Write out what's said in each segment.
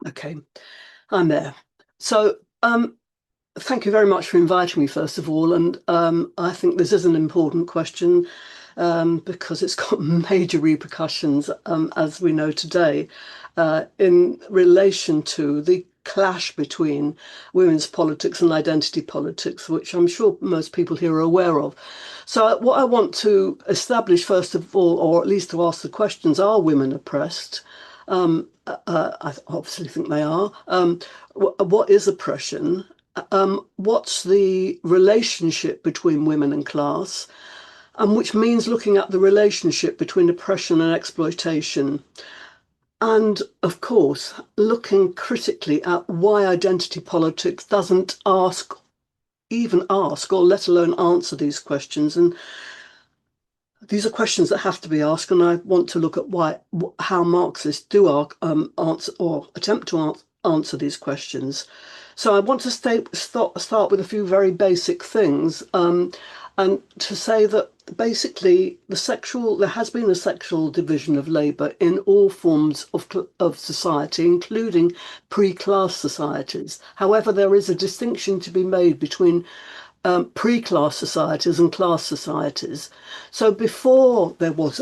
Okay, I'm there. So, thank you very much for inviting me, first of all. And I think this is an important question because it's got major repercussions, as we know today, in relation to the clash between women's politics and identity politics, which I'm sure most people here are aware of. So, what I want to establish, first of all, or at least to ask the questions, are women oppressed? I obviously think they are. What is oppression? What's the relationship between women and class? And which means looking at the relationship between oppression and exploitation. And of course, looking critically at why identity politics doesn't even ask, or let alone answer these questions. And these are questions that have to be asked, and I want to look at how Marxists do answer or attempt to answer these questions. So I want to start with a few very basic things, and to say that basically there has been a sexual division of labour in all forms of society, including pre-class societies. However, there is a distinction to be made between pre-class societies and class societies. So before there was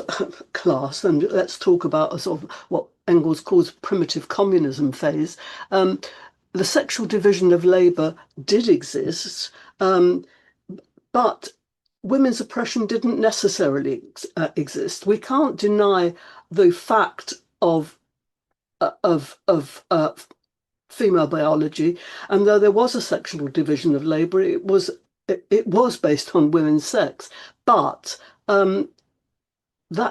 class, and let's talk about a sort of what Engels calls primitive communism phase, the sexual division of labour did exist, but women's oppression didn't necessarily exist. We can't deny the fact of female biology, and though there was a sexual division of labour, it was based on women's sex, but that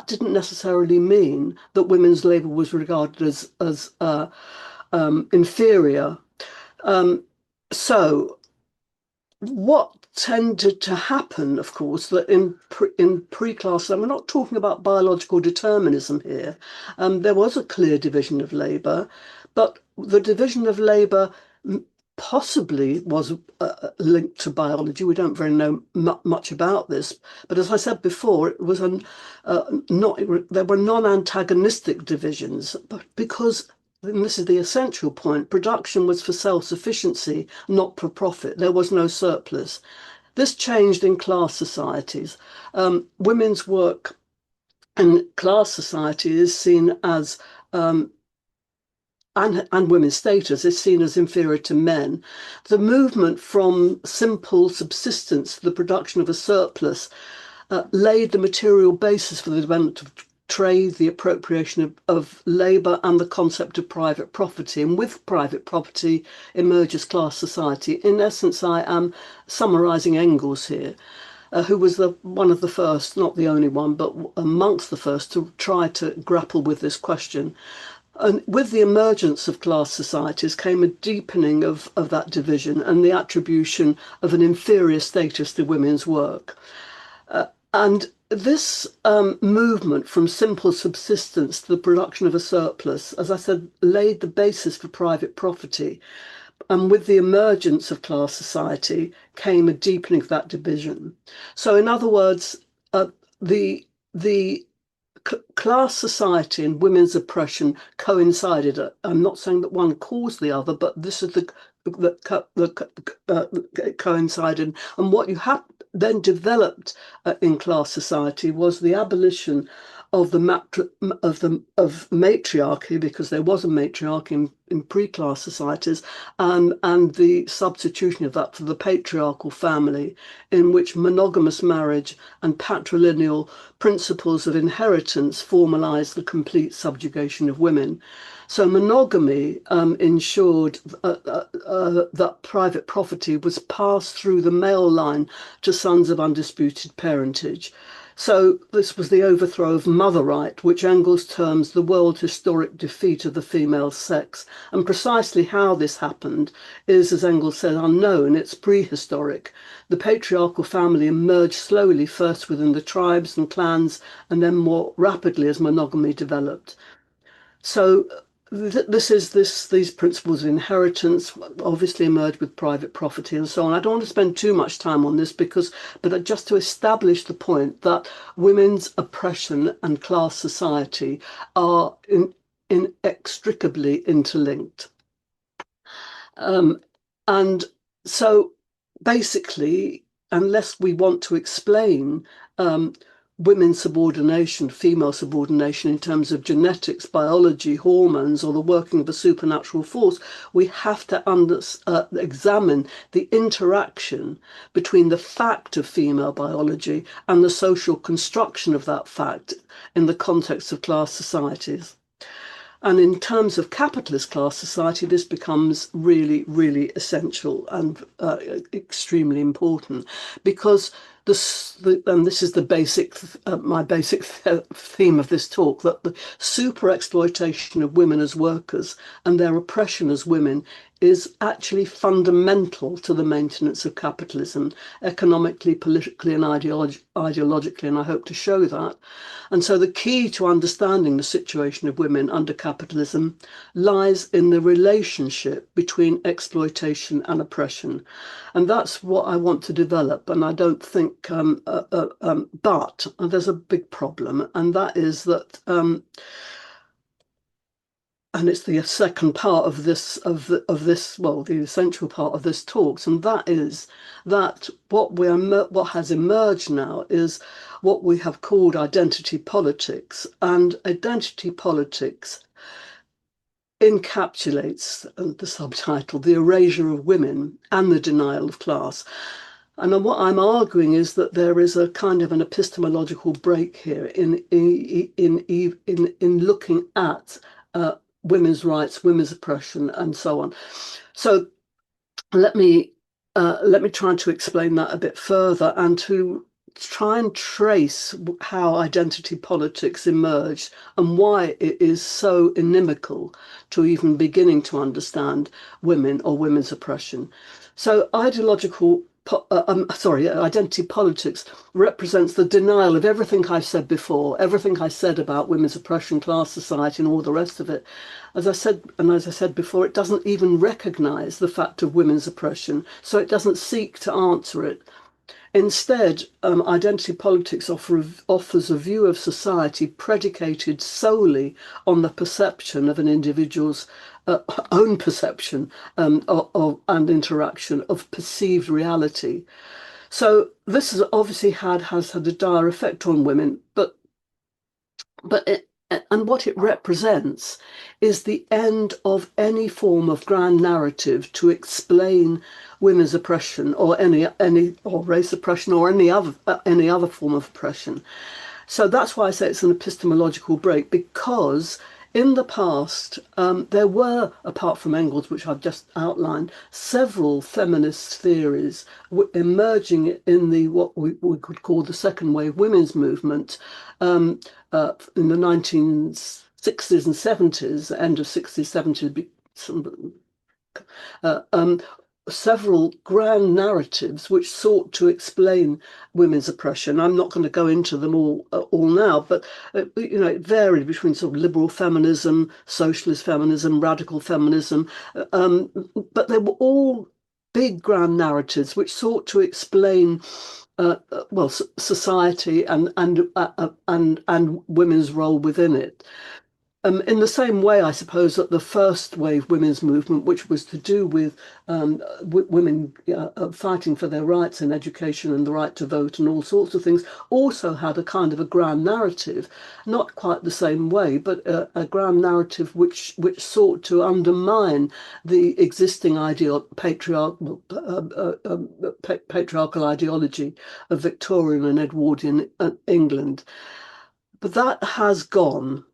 didn't necessarily mean that women's labour was regarded as inferior. So what tended to happen, of course, that in pre-class, and we're not talking about biological determinism here, there was a clear division of labour, but the division of labour possibly was linked to biology. We don't very know much about this, but as I said before, it was not there were non-antagonistic divisions, but because, and this is the essential point, production was for self-sufficiency, not for profit. There was no surplus. This changed in class societies. Women's work in class society is seen as and women's status is seen as inferior to men. The movement from simple subsistence to the production of a surplus laid the material basis for the development of trade, the appropriation of labour, and the concept of private property. And with private property emerges class society. In essence, I am summarising Engels here, who was one of the first, not the only one, but amongst the first to try to grapple with this question. And with the emergence of class societies came a deepening of that division and the attribution of an inferior status to women's work. And this movement from simple subsistence to the production of a surplus, as I said, laid the basis for private property. And with the emergence of class society came a deepening of that division. So, in other words, the class society and women's oppression coincided. I'm not saying that one caused the other, but this is the coincided. And what you have then developed in class society was the abolition of matriarchy, because there was a matriarchy in pre-class societies, and the substitution of that for the patriarchal family, in which monogamous marriage and patrilineal principles of inheritance formalised the complete subjugation of women. So monogamy ensured that private property was passed through the male line to sons of undisputed parentage. So this was the overthrow of mother right, which Engels terms the world historic defeat of the female sex. And precisely how this happened is, as Engels said, unknown. It's prehistoric. The patriarchal family emerged slowly, first within the tribes and clans, and then more rapidly as monogamy developed. So these principles of inheritance obviously emerge with private property and so on. I don't want to spend too much time on this but just to establish the point that women's oppression and class society are inextricably interlinked. And so basically, unless we want to explain women's subordination, female subordination in terms of genetics, biology, hormones, or the working of a supernatural force, we have to examine the interaction between the fact of female biology and the social construction of that fact in the context of class societies. And in terms of capitalist class society, this becomes really, really essential and extremely important, because and this is the basic, my basic theme of this talk, that the super exploitation of women as workers and their oppression as women is actually fundamental to the maintenance of capitalism, economically, politically, and ideologically, and I hope to show that. And so the key to understanding the situation of women under capitalism lies in the relationship between exploitation and oppression. And that's what I want to develop. And I don't think, but there's a big problem, and that is that, and it's the second part of this, well, the essential part of this talk, and that is that what has emerged now is what we have called identity politics, and identity politics encapsulates the subtitle, the erasure of women and the denial of class. And what I'm arguing is that there is a kind of an epistemological break here in looking at women's rights, women's oppression, and so on. So let me try to explain that a bit further, and to try and trace how identity politics emerged and why it is so inimical to even beginning to understand women or women's oppression. So identity politics represents the denial of everything I've said before, everything I said about women's oppression, class society, and all the rest of it. As I said before, it doesn't even recognise the fact of women's oppression, so it doesn't seek to answer it. Instead, identity politics offers a view of society predicated solely on the perception of an individual's own perception and interaction of perceived reality. So this has obviously has had a dire effect on women, and what it represents is the end of any form of grand narrative to explain women's oppression or or race oppression or any other form of oppression. So that's why I say it's an epistemological break, because in the past, there were, apart from Engels, which I've just outlined, several feminist theories emerging in what we could call the second wave women's movement in the 1960s and 70s, end of 60s, 70s, several grand narratives which sought to explain women's oppression. I'm not going to go into them all now, but it varied between sort of liberal feminism, socialist feminism, radical feminism, but they were all big grand narratives which sought to explain society and women's role within it. In the same way, I suppose, that the first wave women's movement, which was to do with women fighting for their rights in education and the right to vote and all sorts of things, also had a kind of a grand narrative, not quite the same way, but a grand narrative which sought to undermine the existing patriarchal ideology of Victorian and Edwardian England. But that has gone.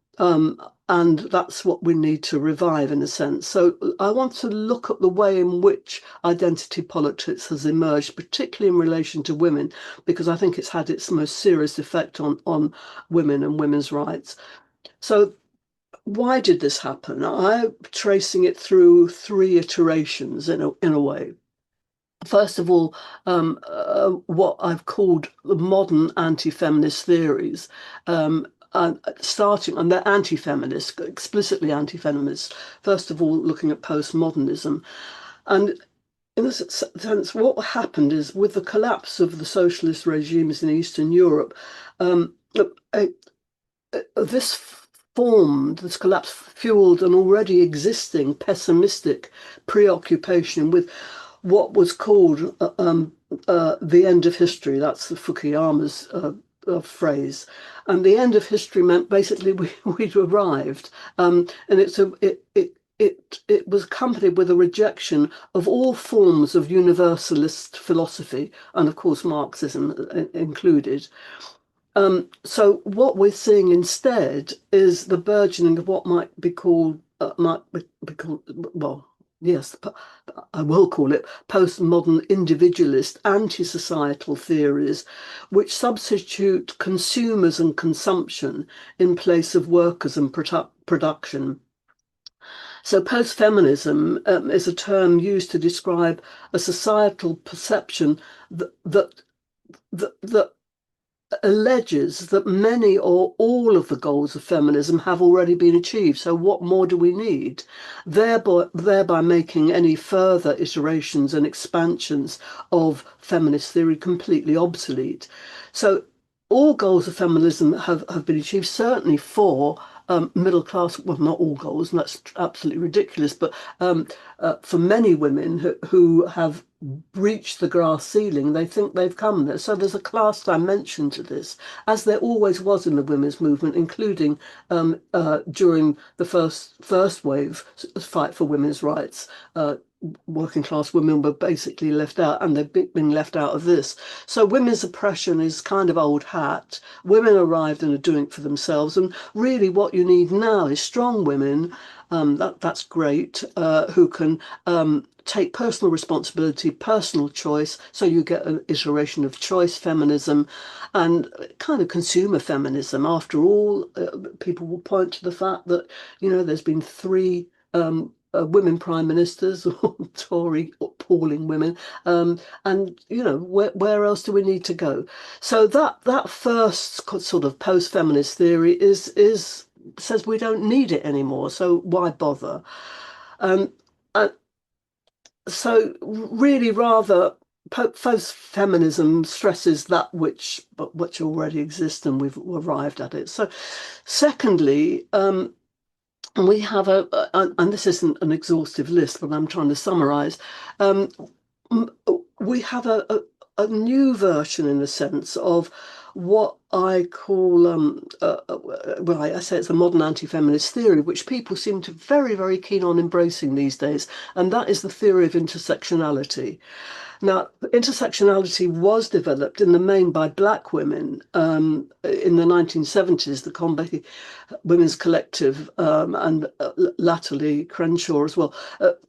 And that's what we need to revive, in a sense. So I want to look at the way in which identity politics has emerged, particularly in relation to women, because I think it's had its most serious effect on women and women's rights. So why did this happen? I'm tracing it through three iterations in a way. First of all, what I've called the modern anti-feminist theories. Starting, and they're anti-feminist, explicitly anti-feminist, first of all looking at postmodernism. And in a sense, what happened is, with the collapse of the socialist regimes in Eastern Europe, this this collapse fueled an already existing pessimistic preoccupation with what was called the end of history. That's the Fukuyama's phrase. And the end of history meant basically we'd arrived. And it was accompanied with a rejection of all forms of universalist philosophy, and of course Marxism included. So what we're seeing instead is the burgeoning of what might be called, well, yes, I will call it postmodern individualist anti-societal theories, which substitute consumers and consumption in place of workers and production. So post-feminism is a term used to describe a societal perception that alleges that many or all of the goals of feminism have already been achieved. So what more do we need? Thereby making any further iterations and expansions of feminist theory completely obsolete. So all goals of feminism have been achieved, certainly for middle class, well, not all goals, and that's absolutely ridiculous, but for many women who have breached the glass ceiling, they think they've come there. So there's a class dimension to this, as there always was in the women's movement, including during the first wave fight for women's rights. Working class women were basically left out, and they've been left out of this. So women's oppression is kind of old hat. Women arrived and are doing it for themselves, and really what you need now is strong women. That's great, who can take personal responsibility, personal choice. So you get an iteration of choice feminism and kind of consumer feminism. After all, people will point to the fact that, there's been 3 women prime ministers, or Tory appalling women, and where else do we need to go? So that first sort of post-feminist theory is says we don't need it anymore. So why bother? And so really, rather, post-feminism stresses that which already exists, and we've arrived at it. So, secondly. And we have and this isn't an exhaustive list, but I'm trying to summarize. We have a new version, in a sense, of what I call, well, I say it's a modern anti-feminist theory, which people seem to be very, very keen on embracing these days. And that is the theory of intersectionality. Now, intersectionality was developed in the main by Black women in the 1970s, the Comrade Women's Collective, and latterly Crenshaw as well.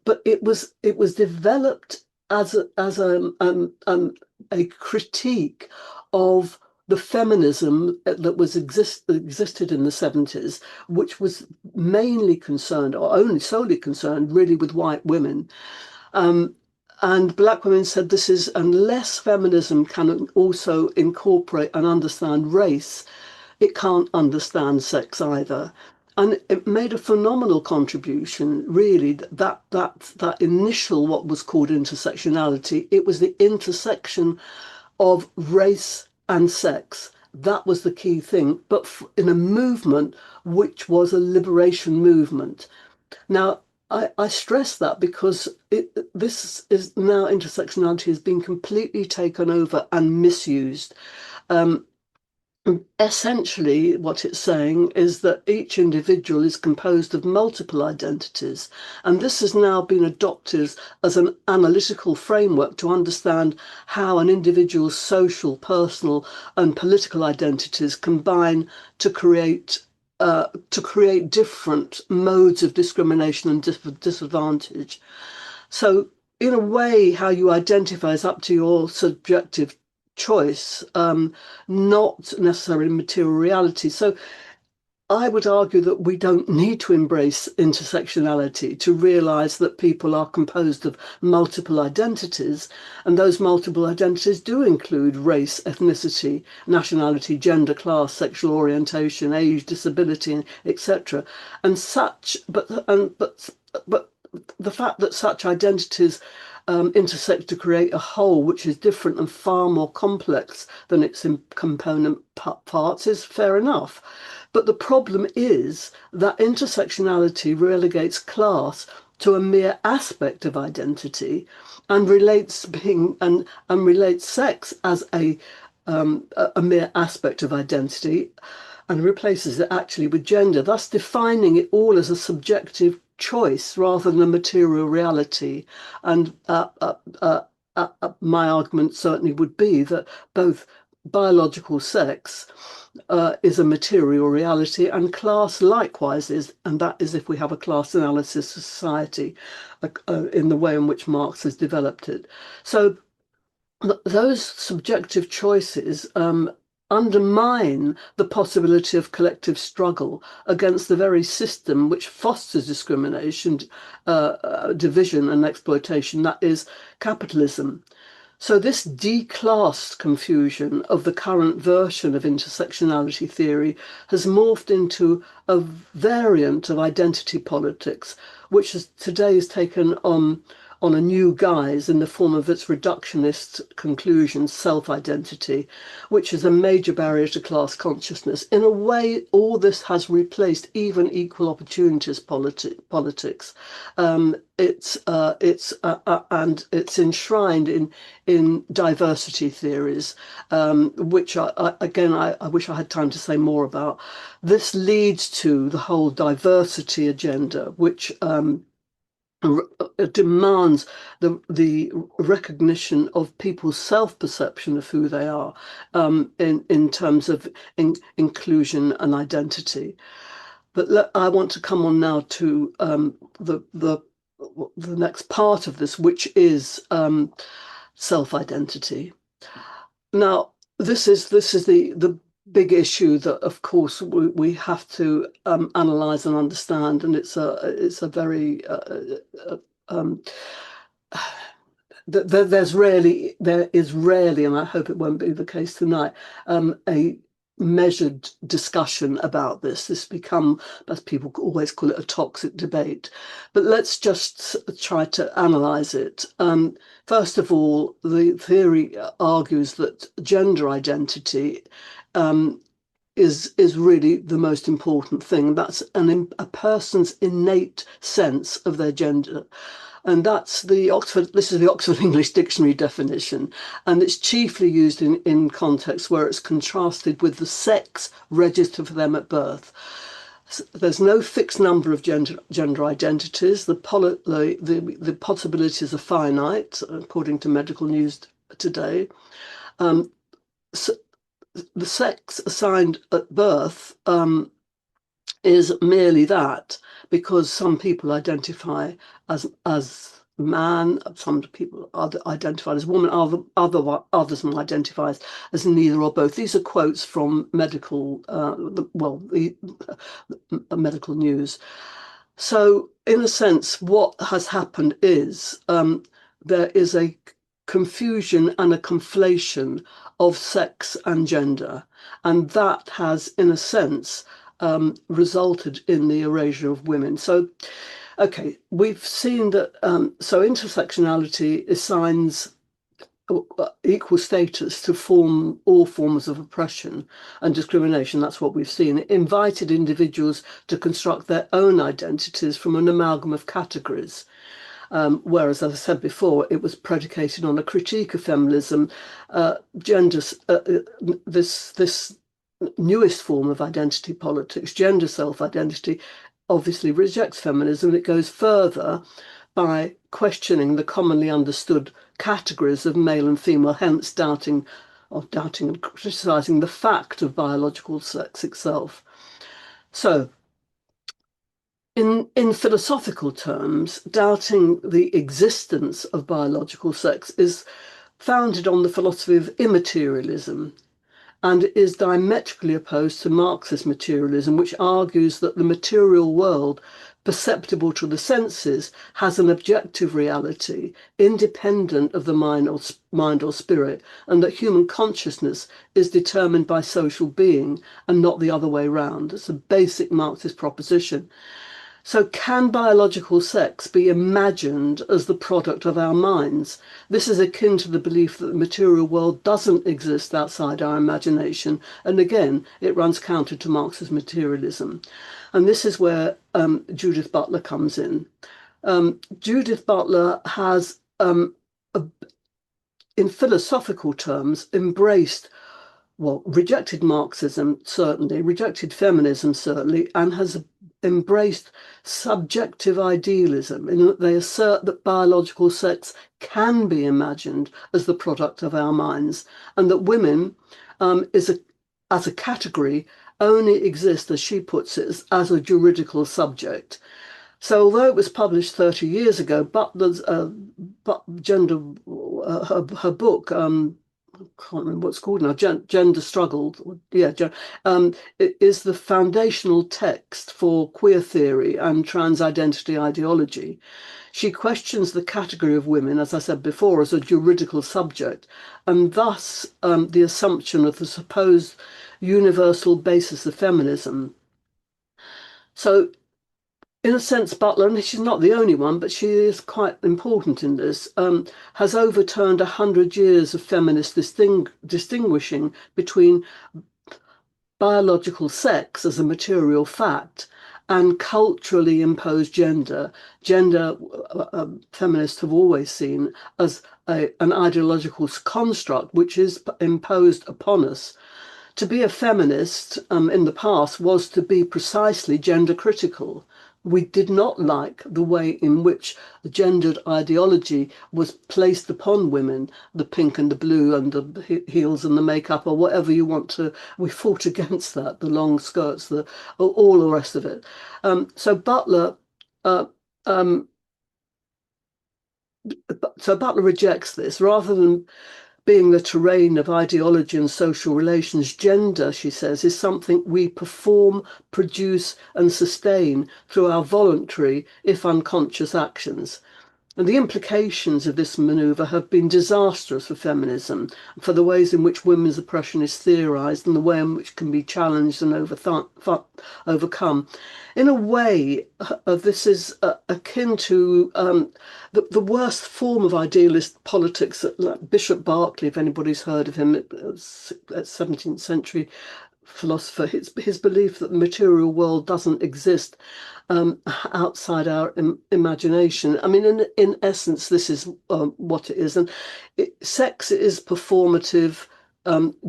But it was developed as a critique of the feminism that existed in the 70s, which was mainly concerned, or only solely concerned, really with white women. And Black women said this is, unless feminism can also incorporate and understand race, it can't understand sex either. And it made a phenomenal contribution, really, that initial, what was called intersectionality. It was the intersection of race and sex. That was the key thing, but in a movement which was a liberation movement. Now, I stress that because this is now, intersectionality has been completely taken over and misused. Essentially, what it's saying is that each individual is composed of multiple identities, and this has now been adopted as an analytical framework to understand how an individual's social, personal, and political identities combine to create different modes of discrimination and disadvantage. So, in a way, how you identify is up to your subjective choice, not necessarily material reality. So I would argue that we don't need to embrace intersectionality to realise that people are composed of multiple identities, and those multiple identities do include race, ethnicity, nationality, gender, class, sexual orientation, age, disability, etc. And such, but the fact that such identities intersect to create a whole which is different and far more complex than its component parts is fair enough. But the problem is that intersectionality relegates class to a mere aspect of identity and relates sex as a mere aspect of identity and replaces it actually with gender, thus defining it all as a subjective choice rather than a material reality. And my argument certainly would be that both biological sex is a material reality, and class likewise is, and that is if we have a class analysis society in the way in which Marx has developed it. So those subjective choices undermine the possibility of collective struggle against the very system which fosters discrimination, division and exploitation, that is capitalism. So this declassed confusion of the current version of intersectionality theory has morphed into a variant of identity politics, which today is taken on a new guise in the form of its reductionist conclusion, self-identity, which is a major barrier to class consciousness. In a way, all this has replaced even equal opportunities politics. And it's enshrined in diversity theories, which I wish I had time to say more about. This leads to the whole diversity agenda, which demands the recognition of people's self-perception of who they are in terms of inclusion and identity. But I want to come on now to the next part of this, which is self-identity. Now, this is the big issue that, of course, we have to analyze and understand, and it's a very there is rarely, and I hope it won't be the case tonight, a measured discussion about this. This become, as people always call it, a toxic debate. But let's just try to analyze it. First of all, the theory argues that gender identity is really the most important thing. That's a person's innate sense of their gender. And that's this is the Oxford English Dictionary definition. And it's chiefly used in contexts where it's contrasted with the sex registered for them at birth. There's no fixed number of gender identities. The possibilities are finite, according to Medical News today. So the sex assigned at birth is merely that, because some people identify as man, some people identify as woman, others will identify as neither or both. These are quotes from medical, Medical News. So, in a sense, what has happened is there is a confusion and a conflation of sex and gender, and that has, in a sense, resulted in the erasure of women. So, okay, we've seen that. So intersectionality assigns equal status to all forms of oppression and discrimination. That's what we've seen. It invited individuals to construct their own identities from an amalgam of categories. Whereas, as I said before, it was predicated on a critique of feminism. This newest form of identity politics, gender self-identity, obviously rejects feminism. It goes further by questioning the commonly understood categories of male and female, hence doubting and criticising the fact of biological sex itself. So, in philosophical terms, doubting the existence of biological sex is founded on the philosophy of immaterialism, and is diametrically opposed to Marxist materialism, which argues that the material world, perceptible to the senses, has an objective reality, independent of the mind or spirit, and that human consciousness is determined by social being and not the other way round. It's a basic Marxist proposition. So can biological sex be imagined as the product of our minds? This is akin to the belief that the material world doesn't exist outside our imagination. And again, it runs counter to Marx's materialism. And this is where Judith Butler comes in. Judith Butler has, in philosophical terms, rejected Marxism, certainly, rejected feminism, certainly, and has embraced subjective idealism, in that they assert that biological sex can be imagined as the product of our minds, and that women, as a category, only exist, as she puts it, as a juridical subject. So although it was published 30 years ago, Butler's gender, her book, I can't remember what it's called now, Gender Struggle, it is the foundational text for queer theory and trans identity ideology. She questions the category of women, as I said before, as a juridical subject, and thus the assumption of the supposed universal basis of feminism. So in a sense, Butler, and she's not the only one, but she is quite important in this, has overturned 100 years of feminist distinguishing between biological sex as a material fact and culturally imposed gender. Gender, feminists have always seen as an ideological construct which is imposed upon us. To be a feminist in the past was to be precisely gender critical. We did not like the way in which the gendered ideology was placed upon women, the pink and the blue and the heels and the makeup or whatever you want to. We fought against that, the long skirts, all the rest of it. So Butler rejects this. Rather than being the terrain of ideology and social relations, gender, she says, is something we perform, produce, and sustain through our voluntary, if unconscious, actions. And the implications of this manoeuvre have been disastrous for feminism, for the ways in which women's oppression is theorised and the way in which it can be challenged and overcome. In a way, this is akin to the worst form of idealist politics. Like Bishop Berkeley, if anybody's heard of him, 17th century philosopher, his belief that the material world doesn't exist outside our imagination. I mean, in essence, this is what it is. And sex is performative.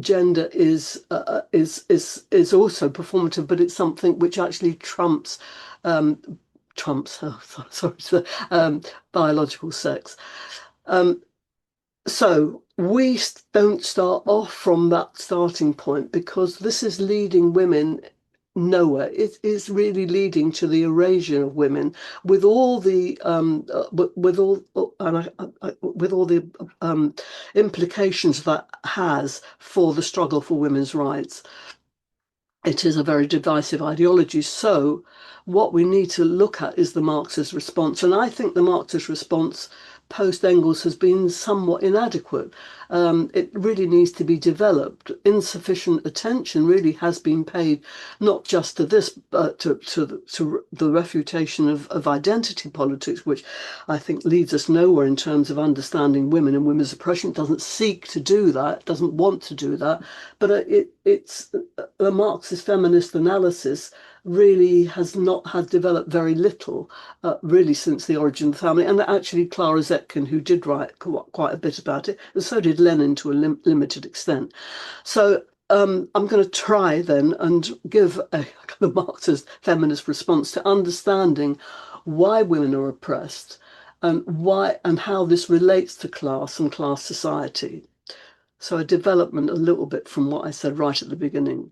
Gender is also performative, but it's something which actually trumps biological sex. So we don't start off from that starting point, because this is leading women nowhere. It is really leading to the erasure of women, with all the implications that has for the struggle for women's rights. It is a very divisive ideology. So what we need to look at is the Marxist response. And I think the Marxist response post-Engels has been somewhat inadequate. It really needs to be developed. Insufficient attention really has been paid, not just to this, but to the refutation of identity politics, which I think leads us nowhere in terms of understanding women and women's oppression. It doesn't seek to do that, doesn't want to do that, but it's a Marxist feminist analysis really has developed very little, really, since the origin of the family. And actually, Clara Zetkin, who did write quite a bit about it, and so did Lenin to a limited extent. So I'm going to try then and give the Marxist feminist response to understanding why women are oppressed and why and how this relates to class and class society. So a development a little bit from what I said right at the beginning.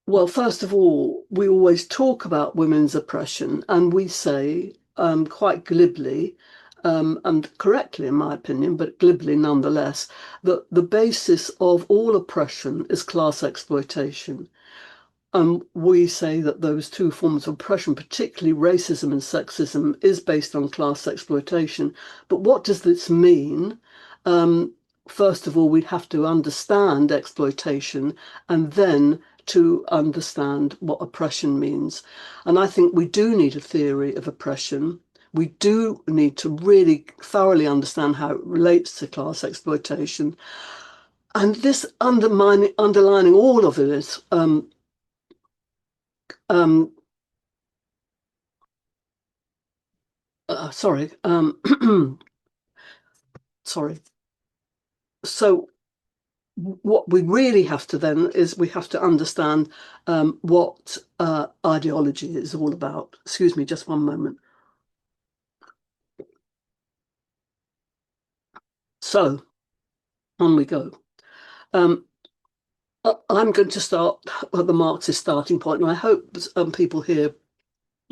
Well, first of all, we always talk about women's oppression, and we say quite glibly, and correctly in my opinion, but glibly nonetheless, that the basis of all oppression is class exploitation. We say that those two forms of oppression, particularly racism and sexism, is based on class exploitation. But what does this mean? First of all, we'd have to understand exploitation and then to understand what oppression means. And I think we do need a theory of oppression. We do need to really thoroughly understand how it relates to class exploitation. And this underlining all of it is sorry. Sorry. So what we really have to then is we have to understand what ideology is all about. Excuse me, just one moment. So on we go. I'm going to start at the Marxist starting point, and I hope people here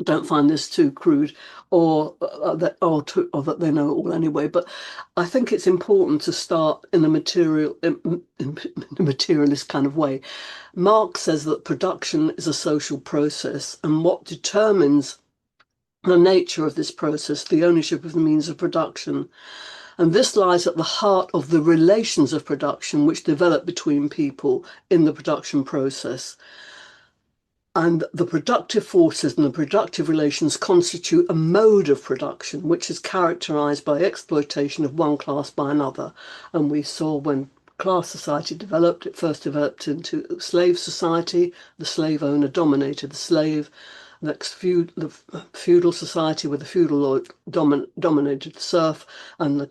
don't find this too crude or that they know it all anyway. But I think it's important to start in a materialist kind of way. Marx says that production is a social process, and what determines the nature of this process, the ownership of the means of production. And this lies at the heart of the relations of production which develop between people in the production process. And the productive forces and the productive relations constitute a mode of production which is characterized by exploitation of one class by another. And we saw when class society developed, it first developed into slave society. The slave owner dominated the slave. Next, the feudal society where the feudal lord dominated the serf, and the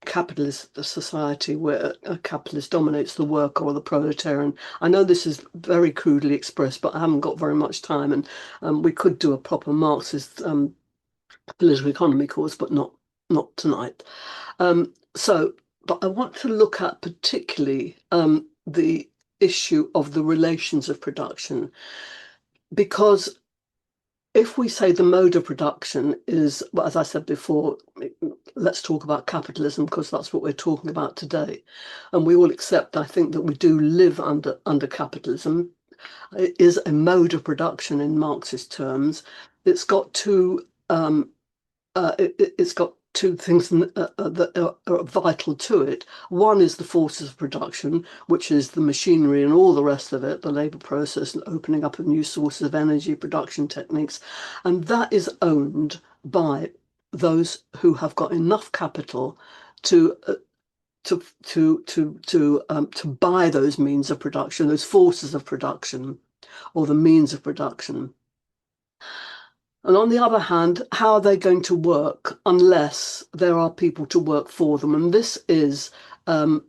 capitalist society where a capitalist dominates the worker or the proletarian. I know this is very crudely expressed, but I haven't got very much time, and we could do a proper Marxist political economy course, but not tonight. But I want to look at particularly the issue of the relations of production, because if we say the mode of production is, well, as I said before, let's talk about capitalism because that's what we're talking about today. And we all accept, I think, that we do live under capitalism. It is a mode of production in Marxist terms. It's got two it's got two things that are vital to it. One is the forces of production, which is the machinery and all the rest of it, the labour process and opening up of new sources of energy, production techniques. And that is owned by those who have got enough capital to buy those means of production, those forces of production, or the means of production. And on the other hand, how are they going to work unless there are people to work for them? And this is the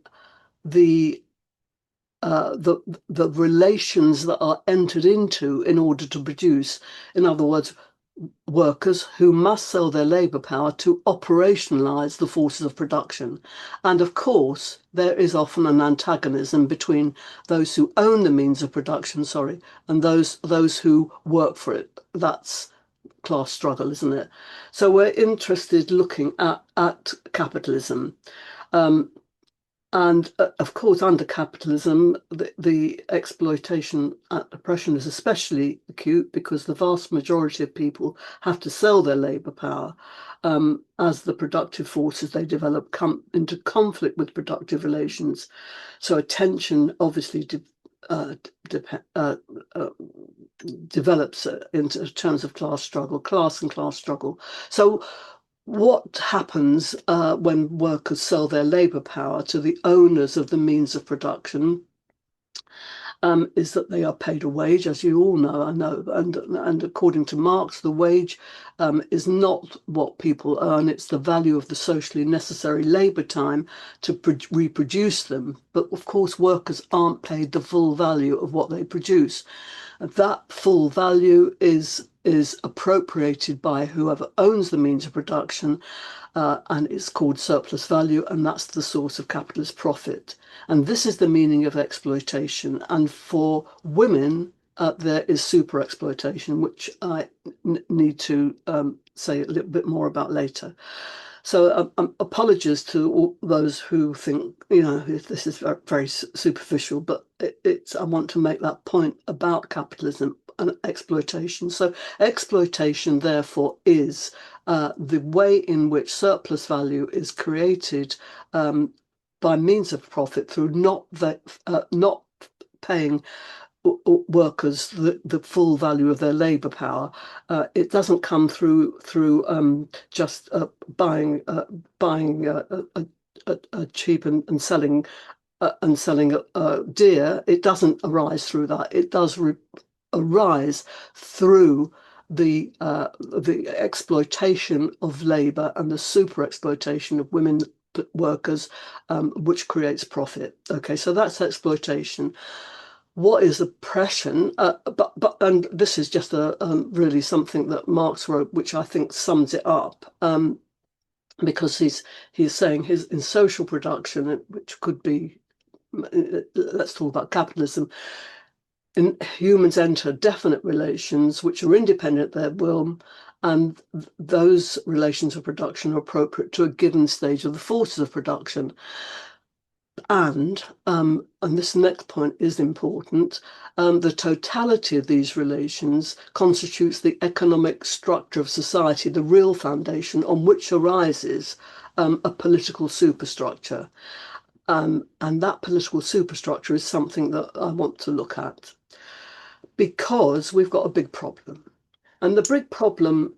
relations that are entered into in order to produce. In other words, workers who must sell their labour power to operationalise the forces of production. And of course, there is often an antagonism between those who own the means of production, and those who work for it. That's class struggle, isn't it? So we're interested looking at capitalism. And of course, under capitalism, the exploitation and oppression is especially acute because the vast majority of people have to sell their labour power as the productive forces they develop come into conflict with productive relations. So attention obviously develops into terms of class and class struggle. So what happens when workers sell their labour power to the owners of the means of production is that they are paid a wage, as you all know, and according to Marx, the wage is not what people earn, it's the value of the socially necessary labour time to reproduce them. But of course, workers aren't paid the full value of what they produce. That full value is appropriated by whoever owns the means of production, and it's called surplus value, and that's the source of capitalist profit. And this is the meaning of exploitation. And for women, there is super exploitation, which I need to say a little bit more about later. So apologies to all those who think, this is very superficial, but I want to make that point about capitalism and exploitation. So exploitation, therefore, is the way in which surplus value is created by means of profit through not paying workers the full value of their labour power. It doesn't come through just buying a cheap and selling dear. It doesn't arise through that. It does arise through the exploitation of labour and the super exploitation of women workers, which creates profit. Okay, so that's exploitation. What is oppression? And this is just really something that Marx wrote, which I think sums it up. Because he's saying in social production, which could be, let's talk about capitalism, humans enter definite relations which are independent of their will, and those relations of production are appropriate to a given stage of the forces of production. And this next point is important, the totality of these relations constitutes the economic structure of society, the real foundation on which arises a political superstructure. And that political superstructure is something that I want to look at, because we've got a big problem. And the big problem,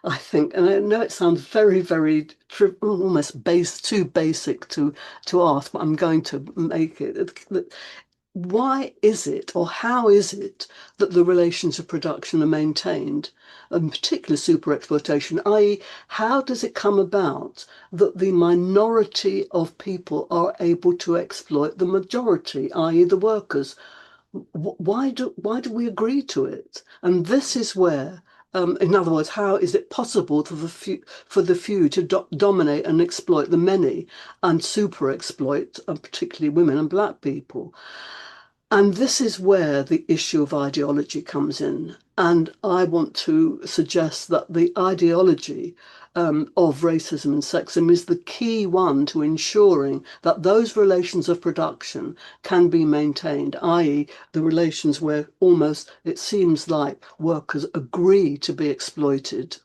I think, and I know it sounds very, very almost too basic to ask, but I'm going to make it. Why is it, or how is it, that the relations of production are maintained, in particular super exploitation, i.e., how does it come about that the minority of people are able to exploit the majority, i.e., the workers? Why do we agree to it? And this is where, in other words, how is it possible for the few to dominate and exploit the many, and super exploit, particularly women and black people? And this is where the issue of ideology comes in. And I want to suggest that the ideology of racism and sexism is the key one to ensuring that those relations of production can be maintained, i.e., the relations where almost it seems like workers agree to be exploited.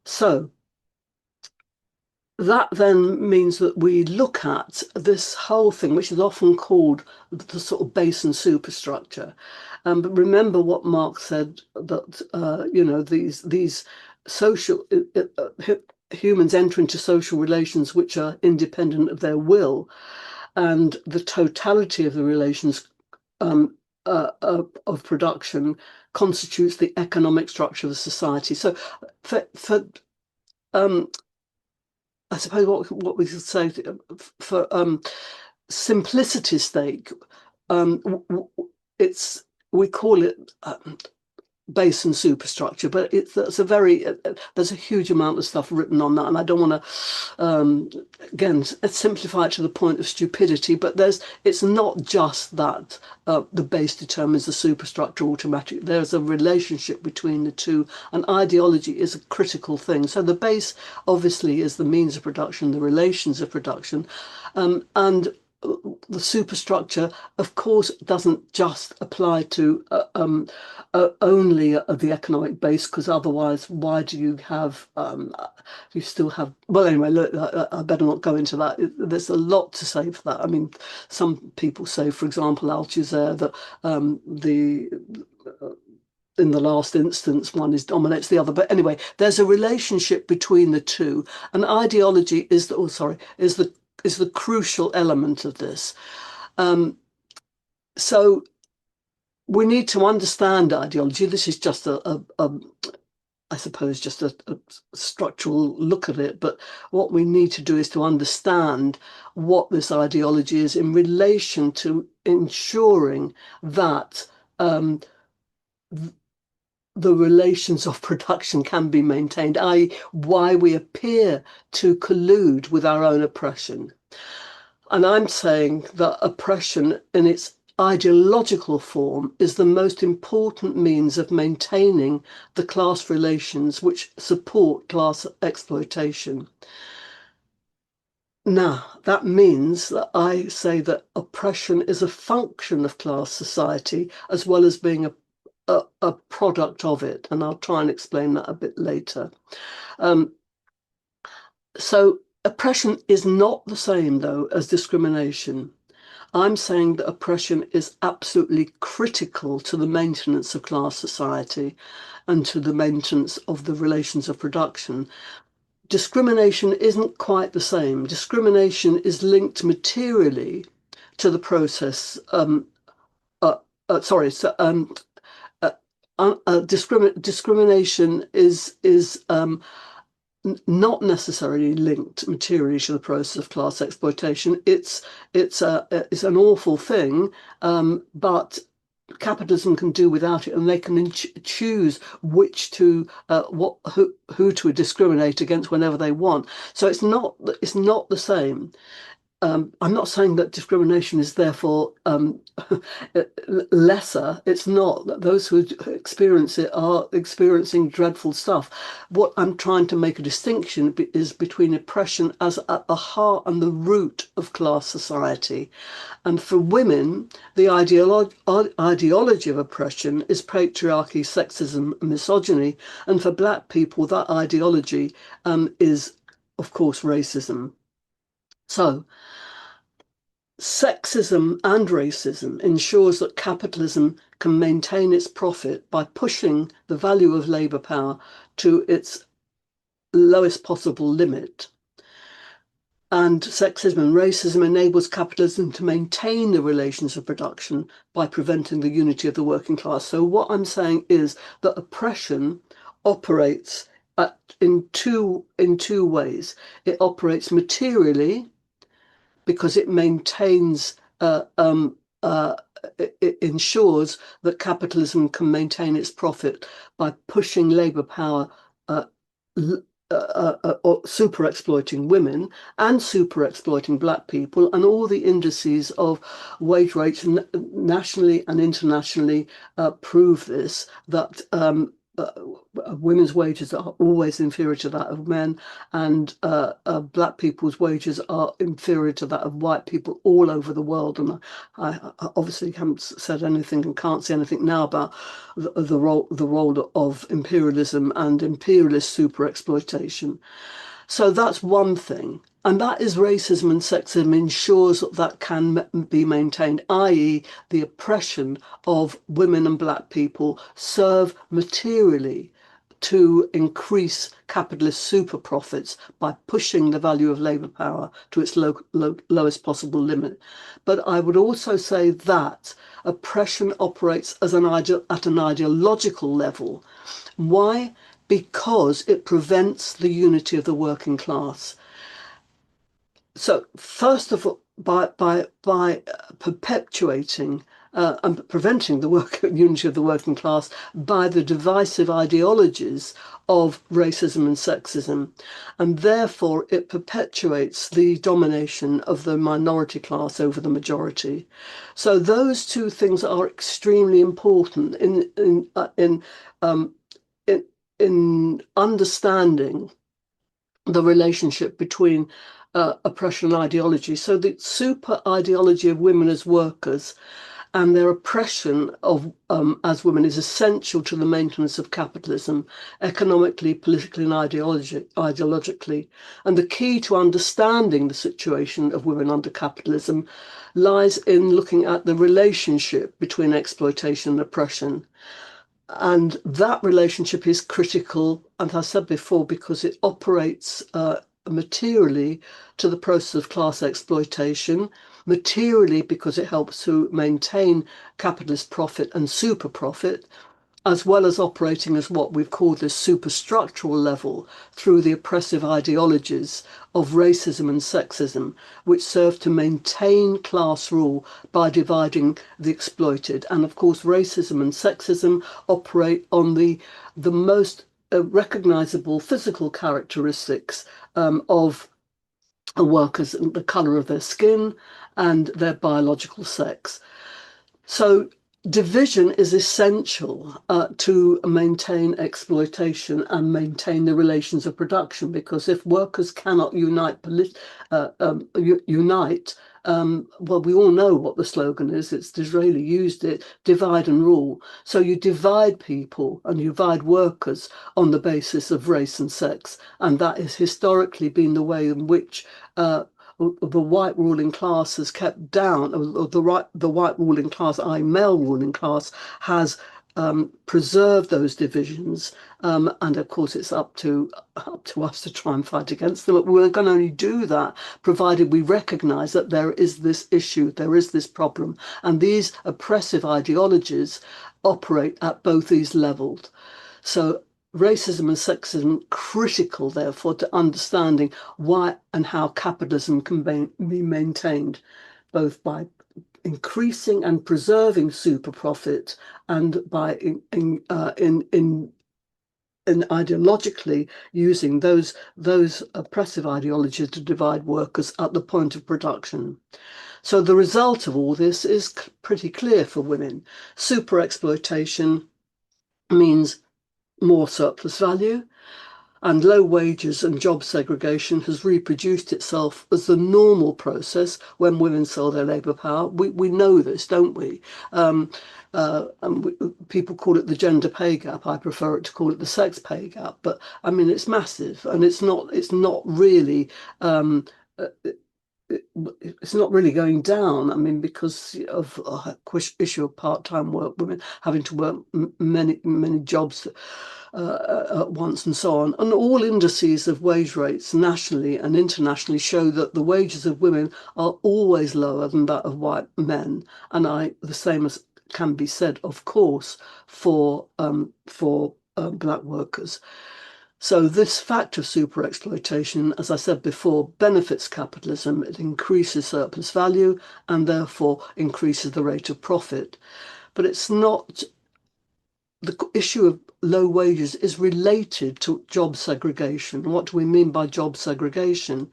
So that then means that we look at this whole thing, which is often called the sort of base and superstructure. But remember what Marx said, that these social humans enter into social relations which are independent of their will, and the totality of the relations of production constitutes the economic structure of the society. So for I suppose what we could say, for simplicity's sake, we call it base and superstructure, but there's a huge amount of stuff written on that, and I don't want to again simplify it to the point of stupidity. But it's not just that the base determines the superstructure automatically. There's a relationship between the two, and ideology is a critical thing. So the base obviously is the means of production, the relations of production, and the superstructure, of course, doesn't just apply to only the economic base, because otherwise, why do you have? You still have. Well, anyway, look, I better not go into that. There's a lot to say for that. I mean, some people say, for example, Althusser, that in the last instance, one dominates the other. But anyway, there's a relationship between the two, and ideology is the crucial element of this. So we need to understand ideology. This is just I suppose, just a structural look at it. But what we need to do is to understand what this ideology is in relation to ensuring that the relations of production can be maintained, i.e., why we appear to collude with our own oppression. And I'm saying that oppression in its ideological form is the most important means of maintaining the class relations which support class exploitation. Now, that means that I say that oppression is a function of class society as well as being a product of it, and I'll try and explain that a bit later. So oppression is not the same, though, as discrimination. I'm saying that oppression is absolutely critical to the maintenance of class society and to the maintenance of the relations of production. Discrimination isn't quite the same. Discrimination is linked materially to the process. Discrimination is not necessarily linked materially to the process of class exploitation. It's an awful thing, but capitalism can do without it, and they can choose which to who to discriminate against whenever they want. So it's not the same. I'm not saying that discrimination is therefore lesser. It's not. Those who experience it are experiencing dreadful stuff. What I'm trying to make a distinction is between oppression as at the heart and the root of class society. And for women, the ideology of oppression is patriarchy, sexism, and misogyny. And for Black people, that ideology is, of course, racism. So, sexism and racism ensures that capitalism can maintain its profit by pushing the value of labour power to its lowest possible limit. And sexism and racism enables capitalism to maintain the relations of production by preventing the unity of the working class. So what I'm saying is that oppression operates in two ways. It operates materially because it maintains, it ensures that capitalism can maintain its profit by pushing labour power, super exploiting women and super exploiting Black people, and all the indices of wage rates nationally and internationally prove this, that women's wages are always inferior to that of men, and Black people's wages are inferior to that of white people all over the world. And I obviously haven't said anything and can't say anything now about the role of imperialism and imperialist super exploitation. So that's one thing. And that is racism and sexism ensures that can be maintained, i.e. the oppression of women and Black people serve materially to increase capitalist super profits by pushing the value of labour power to its lowest possible limit. But I would also say that oppression operates as at an ideological level. Why? Because it prevents the unity of the working class. So first of all, by perpetuating and preventing the unity of the working class by the divisive ideologies of racism and sexism, and therefore it perpetuates the domination of the minority class over the majority. So those two things are extremely important in understanding the relationship between oppression and ideology. So the super ideology of women as workers and their oppression of as women is essential to the maintenance of capitalism, economically, politically, and ideologically. And the key to understanding the situation of women under capitalism lies in looking at the relationship between exploitation and oppression. And that relationship is critical, and as I said before, because it operates materially to the process of class exploitation, materially because it helps to maintain capitalist profit and super profit, as well as operating as what we've called this superstructural level through the oppressive ideologies of racism and sexism, which serve to maintain class rule by dividing the exploited. And of course, racism and sexism operate on the most recognizable physical characteristics of workers, the colour of their skin and their biological sex. So division is essential to maintain exploitation and maintain the relations of production, because if workers cannot unite, well, we all know what the slogan is. It's Disraeli used it: divide and rule. So you divide people and you divide workers on the basis of race and sex, and that has historically been the way in which the white ruling class has kept down, or the white ruling class, i.e. male ruling class, has preserved those divisions, and of course it's up to us to try and fight against them. But we can only do that provided we recognise that there is this issue, there is this problem, and these oppressive ideologies operate at both these levels. So racism and sexism critical, therefore, to understanding why and how capitalism can be maintained, both by increasing and preserving super profit and by in ideologically using those oppressive ideologies to divide workers at the point of production. So the result of all this is pretty clear for women. Super exploitation means more surplus value, and low wages and job segregation has reproduced itself as the normal process when women sell their labour power. We know this, don't we? People call it the gender pay gap. I prefer it to call it the sex pay gap. But I mean, it's massive, and it's not really. It's not really going down. I mean, because of the issue of part-time work, women having to work many jobs at once and so on. And all indices of wage rates nationally and internationally show that the wages of women are always lower than that of white men. And the same as can be said, of course, for black workers. So this fact of super exploitation, as I said before, benefits capitalism. It increases surplus value and therefore increases the rate of profit. But it's not, the issue of low wages is related to job segregation. What do we mean by job segregation?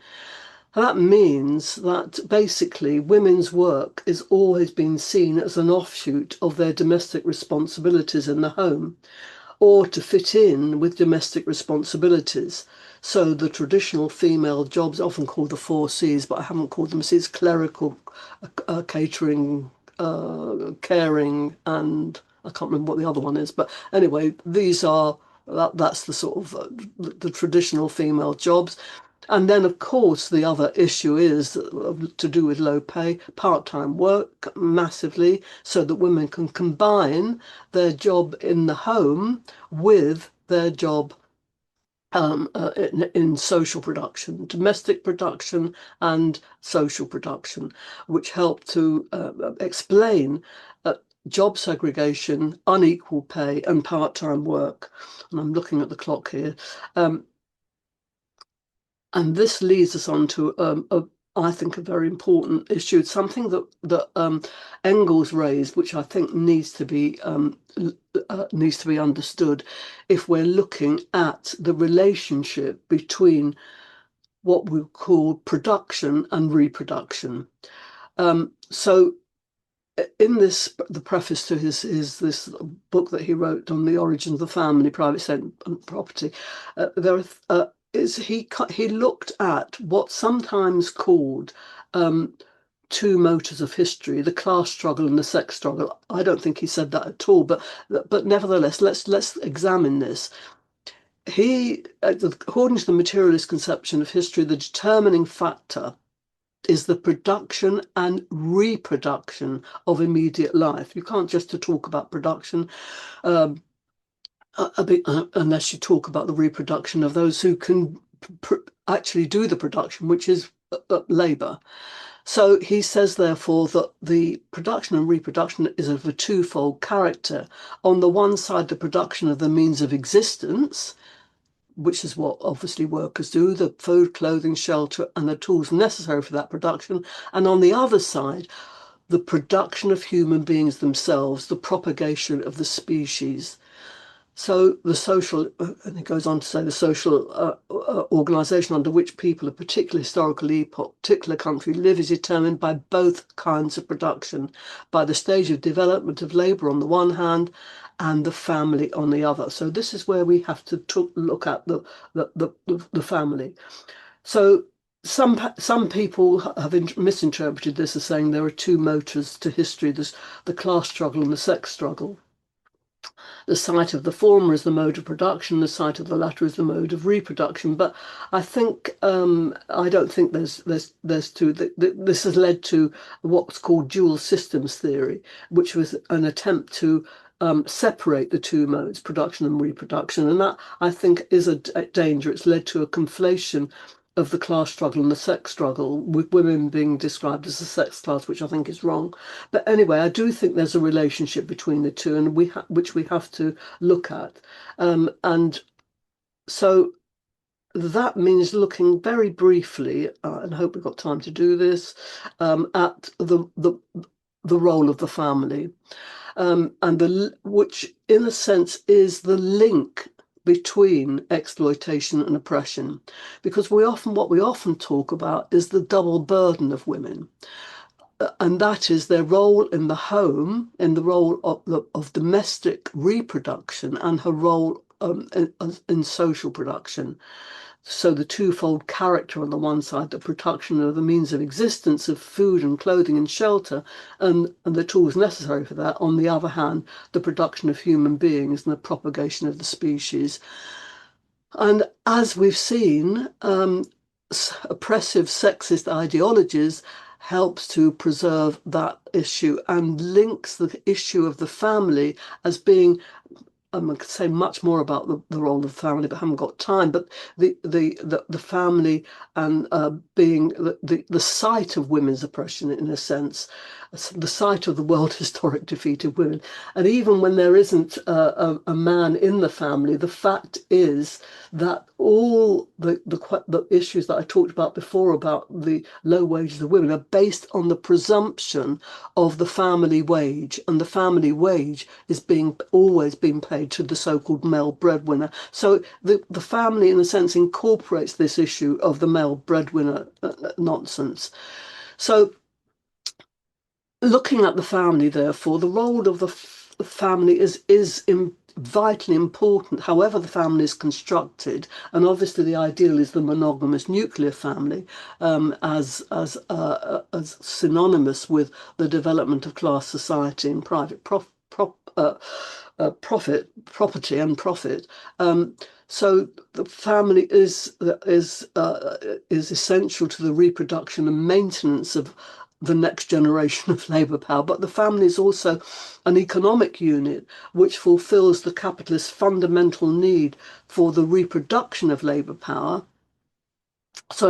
That means that basically women's work is always being seen as an offshoot of their domestic responsibilities in the home, or to fit in with domestic responsibilities. So the traditional female jobs, often called the 4Cs, but I haven't called them Cs: clerical, catering, caring, and I can't remember what the other one is. But anyway, that's the sort of the traditional female jobs. And then, of course, the other issue is to do with low pay, part-time work massively, so that women can combine their job in the home with their job in social production, domestic production and social production, which help to explain job segregation, unequal pay and part-time work. And I'm looking at the clock here. And this leads us on to, I think, a very important issue. It's something that Engels raised, which I think needs to be understood if we're looking at the relationship between what we call production and reproduction. So in the preface to this book that he wrote on the origin of the family, private estate and property, he looked at what's sometimes called two motors of history: the class struggle and the sex struggle. I don't think he said that at all, but nevertheless, let's examine this. According to the materialist conception of history, the determining factor is the production and reproduction of immediate life. You can't just talk about production unless you talk about the reproduction of those who can actually do the production, which is labour. So he says, therefore, that the production and reproduction is of a twofold character. On the one side, the production of the means of existence, which is what obviously workers do: the food, clothing, shelter, and the tools necessary for that production. And on the other side, the production of human beings themselves, the propagation of the species. So the social, and it goes on to say, the social organisation under which people of particular historical epoch, particular country live is determined by both kinds of production, by the stage of development of labour on the one hand and the family on the other. So this is where we have to look at the family. So some people have misinterpreted this as saying there are two motors to history: the class struggle and the sex struggle. The site of the former is the mode of production, the site of the latter is the mode of reproduction. But I think I don't think there's two. This has led to what's called dual systems theory, which was an attempt to separate the two modes, production and reproduction, and that I think is a danger. It's led to a conflation of the class struggle and the sex struggle, with women being described as a sex class, which I think is wrong. But anyway, I do think there's a relationship between the two, and which we have to look at. And so that means looking very briefly, and I hope we've got time to do this, at the role of the family, which in a sense is the link between exploitation and oppression, because what we often talk about is the double burden of women, and that is their role in the home, in the role of domestic reproduction, and her role in social production. So the twofold character on the one side, the production of the means of existence of food and clothing and shelter, and the tools necessary for that. On the other hand, the production of human beings and the propagation of the species. And as we've seen, oppressive sexist ideologies helps to preserve that issue and links the issue of the family as being, I could say much more about the role of the family, but I haven't got time. But the family and being the site of women's oppression, in a sense, the site of the world historic defeat of women. And even when there isn't a man in the family, the fact is that all the issues that I talked about before about the low wages of women are based on the presumption of the family wage, and the family wage is always being paid to the so-called male breadwinner. So the family, in a sense, incorporates this issue of the male breadwinner nonsense. So looking at the family, therefore, the role of the family is vitally important, however the family is constructed. And obviously the ideal is the monogamous nuclear family, as synonymous with the development of class society and private property and profit. So the family is essential to the reproduction and maintenance of the next generation of labour power. But the family is also an economic unit which fulfills the capitalist fundamental need for the reproduction of labour power. So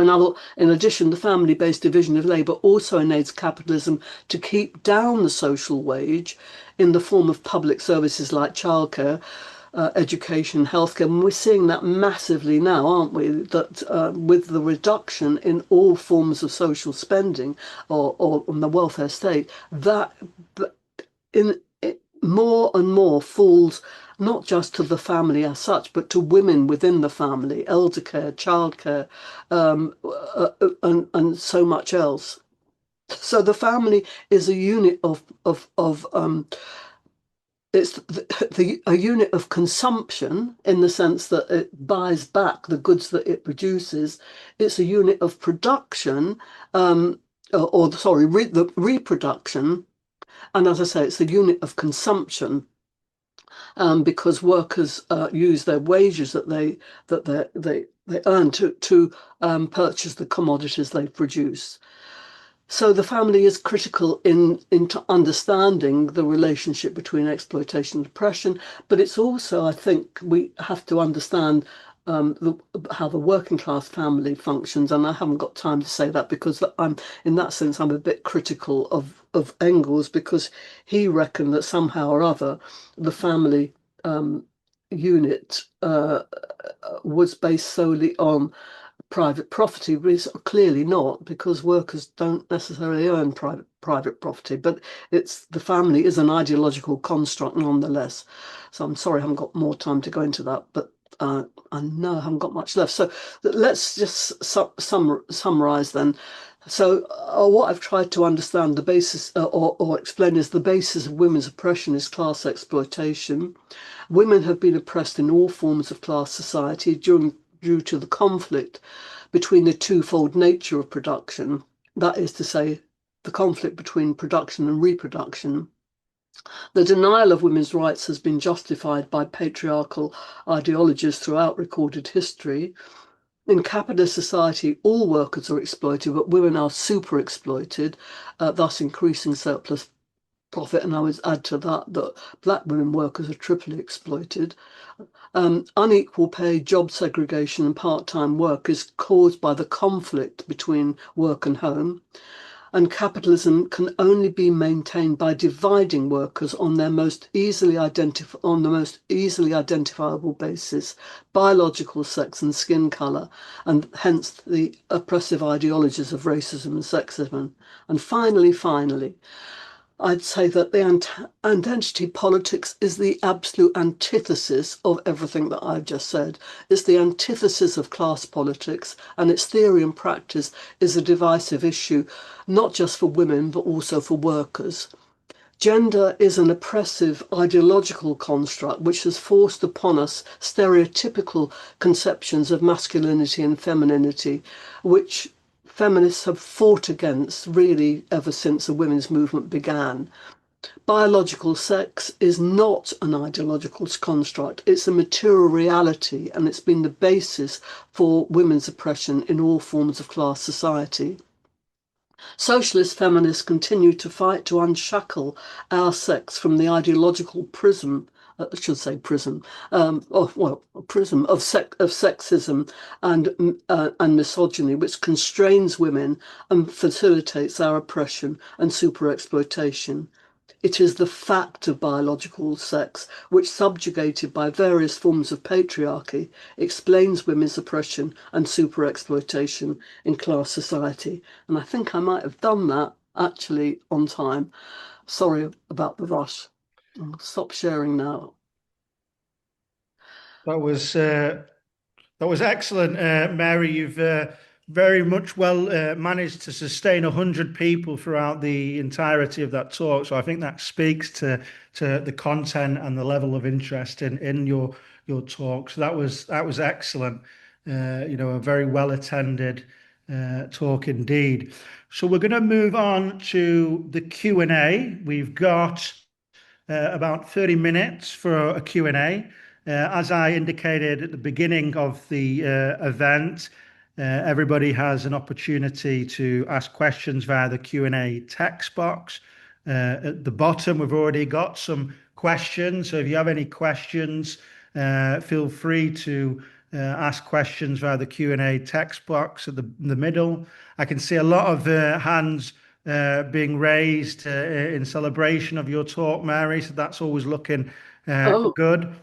in addition, the family-based division of labour also enables capitalism to keep down the social wage in the form of public services like childcare, education, healthcare. And we're seeing that massively now, aren't we? That with the reduction in all forms of social spending or on the welfare state, that more and more falls not just to the family as such, but to women within the family, elder care, childcare, and so much else. So the family is a unit it's a unit of consumption, in the sense that it buys back the goods that it produces. It's a unit of production, the reproduction. And as I say, it's a unit of consumption, because workers use their wages that they earn to purchase the commodities they produce. So the family is critical into understanding the relationship between exploitation and oppression, but it's also, I think, we have to understand how the working class family functions. And I haven't got time to say that, because in that sense, I'm a bit critical of Engels, because he reckoned that somehow or other the family unit was based solely on private property, but it's clearly not, because workers don't necessarily earn private property. But the family is an ideological construct nonetheless. So I'm sorry I haven't got more time to go into that, but I know I haven't got much left. So let's just summarize then. So what I've tried to understand, the basis or explain, is the basis of women's oppression is class exploitation. Women have been oppressed in all forms of class society due to the conflict between the twofold nature of production, that is to say, the conflict between production and reproduction. The denial of women's rights has been justified by patriarchal ideologies throughout recorded history. In capitalist society, all workers are exploited, but women are super exploited, thus increasing surplus profit. And I would add to that that black women workers are triply exploited. Unequal pay, job segregation, and part-time work is caused by the conflict between work and home. And capitalism can only be maintained by dividing workers on the most easily identifiable basis, biological sex and skin colour, and hence the oppressive ideologies of racism and sexism. And finally, I'd say that the identity politics is the absolute antithesis of everything that I've just said. It's the antithesis of class politics, and its theory and practice is a divisive issue, not just for women, but also for workers. Gender is an oppressive ideological construct which has forced upon us stereotypical conceptions of masculinity and femininity, which feminists have fought against really ever since the women's movement began. Biological sex is not an ideological construct, it's a material reality, and it's been the basis for women's oppression in all forms of class society. Socialist feminists continue to fight to unshackle our sex from the ideological prism, I should say prism, prism of sexism and misogyny, which constrains women and facilitates our oppression and super exploitation. It is the fact of biological sex, which, subjugated by various forms of patriarchy, explains women's oppression and super exploitation in class society. And I think I might have done that actually on time. Sorry about the rush. I'll stop sharing now. That was excellent, Mary. You've very much well managed to sustain 100 people throughout the entirety of that talk. So I think that speaks to the content and the level of interest in your talk. So that was excellent. A very well attended talk indeed. So we're going to move on to the Q&A. We've got about 30 minutes for a Q&A. As I indicated at the beginning of the event, everybody has an opportunity to ask questions via the Q&A text box. At the bottom, we've already got some questions. So if you have any questions, feel free to ask questions via the Q&A text box at the middle. I can see a lot of hands being raised in celebration of your talk, Mary. So that's always looking Oh, good.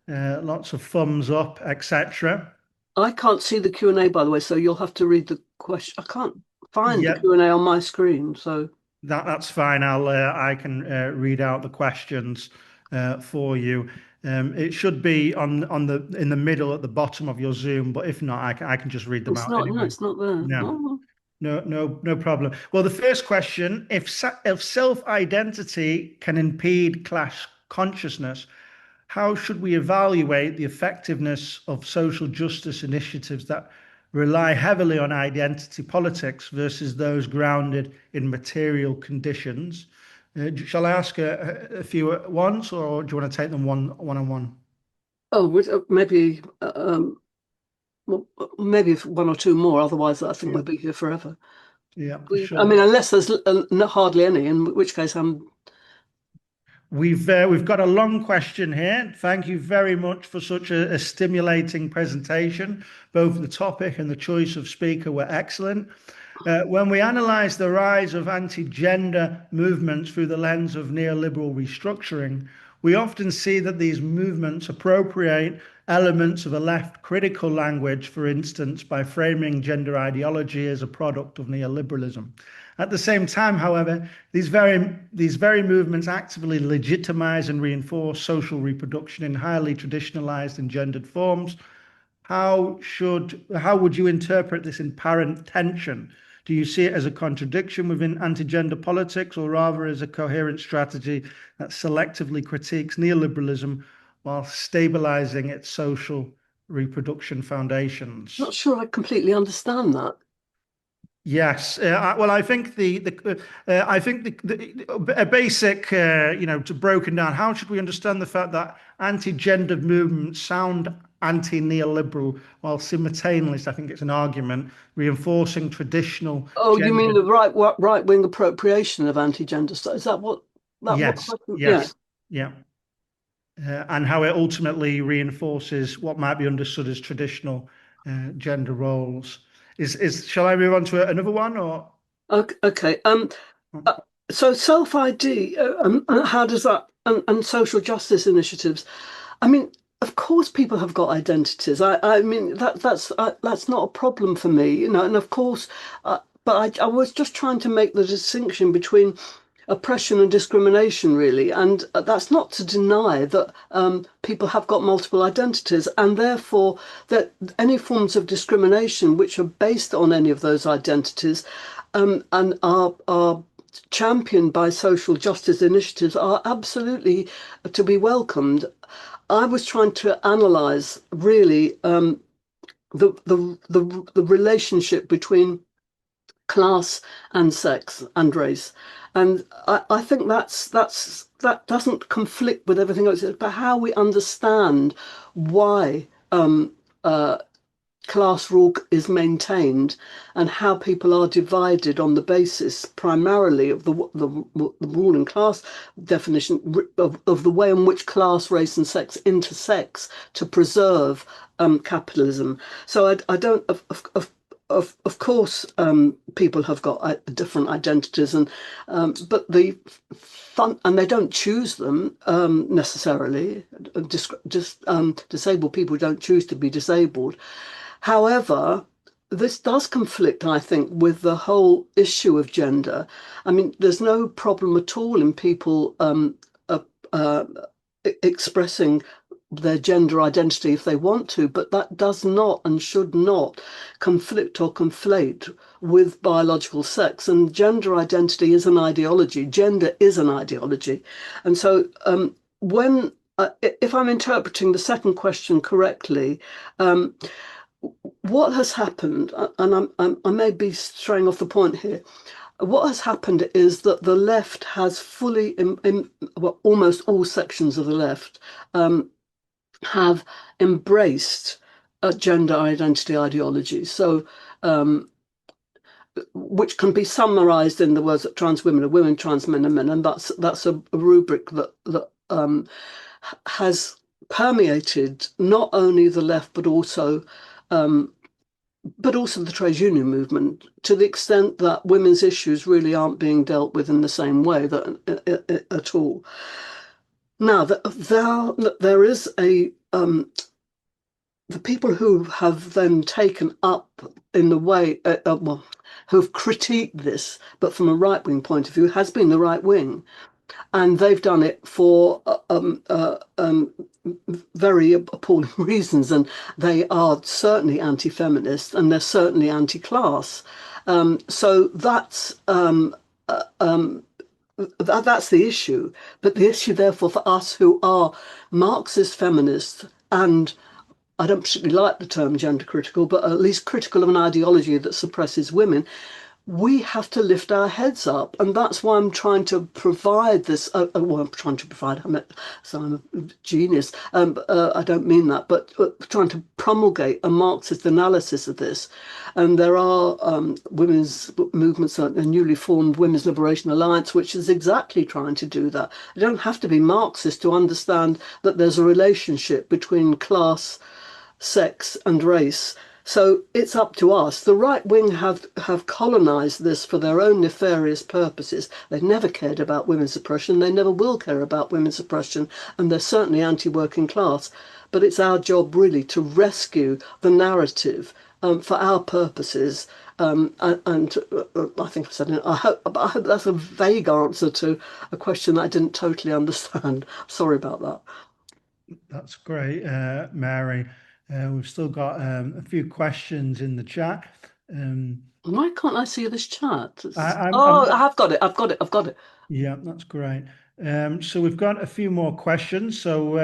Lots of thumbs up, etc. I can't see the Q&A, by the way, so you'll have to read the question. I can't find the Yep, Q&A on my screen, so. that's fine. I can read out the questions for you. It should be on the in the middle at the bottom of your Zoom, but if not, I can just read them It's out not, no, anyway. it's not there. No. Oh. No problem. Well, the first question, if self-identity can impede class consciousness, how should we evaluate the effectiveness of social justice initiatives that rely heavily on identity politics versus those grounded in material conditions? Shall I ask a few at once, or do you want to take them one on one? Oh, maybe well, maybe one or two more. Otherwise, I think Yeah, we'll be here forever. yeah, I sure. mean, unless there's hardly any, in which case I'm. We've got a long question here. Thank you very much for such a stimulating presentation. Both the topic and the choice of speaker were excellent. When we analyze the rise of anti-gender movements through the lens of neoliberal restructuring, we often see that these movements appropriate elements of a left critical language, for instance, by framing gender ideology as a product of neoliberalism. At the same time, however, these very movements actively legitimize and reinforce social reproduction in highly traditionalized and gendered forms. How would you interpret this apparent tension? Do you see it as a contradiction within anti-gender politics, or rather as a coherent strategy that selectively critiques neoliberalism while stabilizing its social reproduction Not foundations? sure I completely understand that. Yes, well, I think I think a basic, to broken down. How should we understand the fact that anti-gender movements sound anti-neoliberal, while simultaneously, I think it's an argument reinforcing traditional Oh, you gender. mean the right wing appropriation of anti-gender stuff? Is that what the Yes, question? Yeah. yes, yeah, and how it ultimately reinforces what might be understood as traditional gender roles. Shall I move on to another one or? Okay. Okay. Uh, so self-ID, how does that, and social justice initiatives? I mean, of course, people have got identities. I mean, that's not a problem for me, And of course, but I was just trying to make the distinction between oppression and discrimination, really. And that's not to deny that people have got multiple identities, and therefore that any forms of discrimination which are based on any of those identities and are championed by social justice initiatives are absolutely to be welcomed. I was trying to analyse really the relationship between class and sex and race, and I think that doesn't conflict with everything else. It's about how we understand why class rule is maintained and how people are divided on the basis primarily of the ruling class definition of the way in which class, race, and sex intersects to preserve capitalism. So I don't, of course, people have got different identities, and but the fun, and they don't choose them necessarily. Just disabled people don't choose to be disabled. However, this does conflict, I think, with the whole issue of gender. I mean, there's no problem at all in people uh, expressing their gender identity if they want to, but that does not and should not conflict or conflate with biological sex. And gender identity is an ideology. Gender is an ideology. And so when if I'm interpreting the second question correctly, um, what has happened, and I may be straying off the point here, what has happened is that the left has fully, well, almost all sections of the left have embraced a gender identity ideology. So, which can be summarized in the words that trans women are women, trans men are men, and that's a rubric that has permeated not only the left um, but also the trade union movement, to the extent that women's issues really aren't being dealt with in the same way that at all. Now, there is the people who have then taken up in the way, well, who've critiqued this, but from a right wing point of view, has been the right wing, and they've done it for very appalling reasons, and they are certainly anti-feminist and they're certainly anti-class. So that's the issue. But the issue, therefore, for us who are Marxist feminists, and I don't particularly like the term gender critical, but at least critical of an ideology that suppresses women, we have to lift our heads up, and that's why I'm trying to provide this. Well, I'm trying to provide. I'm a genius. I don't mean that, but trying to promulgate a Marxist analysis of this. And there are women's movements, a newly formed Women's Liberation Alliance, which is exactly trying to do that. You don't have to be Marxist to understand that there's a relationship between class, sex, and race. So it's up to us. The right wing have colonized this for their own nefarious purposes. They've never cared about women's oppression. They never will care about women's oppression. And they're certainly anti-working class. But it's our job really to rescue the narrative for our purposes. I think I've said it. I hope that's a vague answer to a question that I didn't totally understand. Sorry about that. That's great, Mary. We've still got a few questions in the chat. Why can't I see this chat? I'm Oh, I have got it. I've got it. Yeah, that's great. So we've got a few more questions. So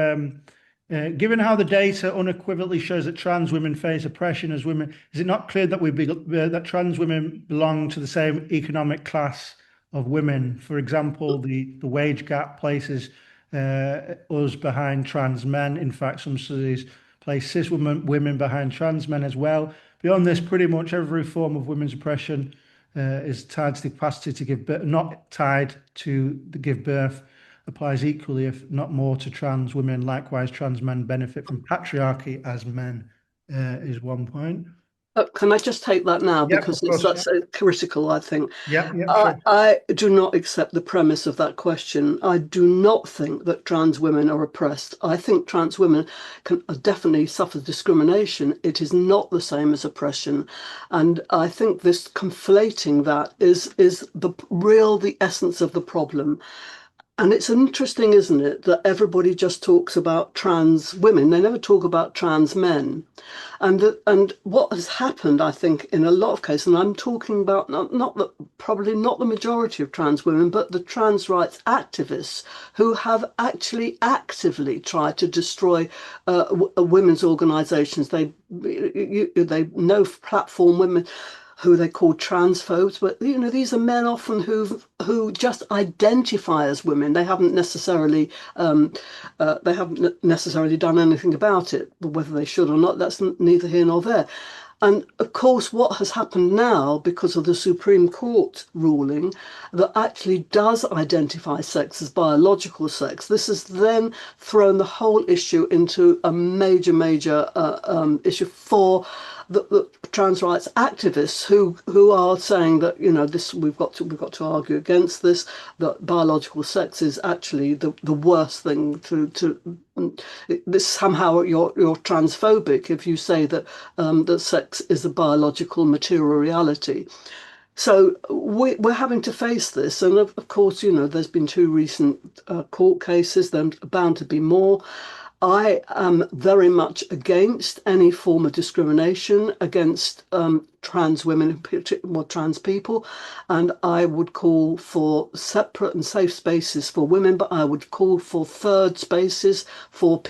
Given how the data unequivocally shows that trans women face oppression as women, is it not clear that that trans women belong to the same economic class of women? For example, the wage gap places us behind trans men. In fact, some studies place cis women behind trans men as well. Beyond this, pretty much every form of women's oppression is tied to the capacity to give birth, not tied to the give birth, applies equally, if not more, to trans women. Likewise, trans men benefit from patriarchy as men, is one point. Can I just take that now Yep, because of course. that's critical, I think. Yep, yep, sure. I do not accept the premise of that question. I do not think that trans women are oppressed. I think trans women can definitely suffer discrimination. It is not the same as oppression. And I think this conflating that is the essence of the problem. And it's interesting, isn't it, that everybody just talks about trans women. They never talk about trans men. And what has happened, I think, in a lot of cases, and I'm talking about probably not the majority of trans women, but the trans rights activists who have actually actively tried to destroy women's organisations. They no platform women who they call transphobes, but these are men often who just identify as women. They haven't necessarily done anything about it, but whether they should or not, that's neither here nor there. And of course, what has happened now, because of the Supreme Court ruling that actually does identify sex as biological sex, this has then thrown the whole issue into a major issue for the trans rights activists who are saying that this we've got to argue against this, that biological sex is actually the worst thing to this. Somehow you're transphobic if you say that that sex is a biological material reality. So we're having to face this, and of course, there's been two recent court cases. There's bound to be more. I am very much against any form of discrimination against trans women, or trans people, and I would call for separate and safe spaces for women, but I would call for third spaces for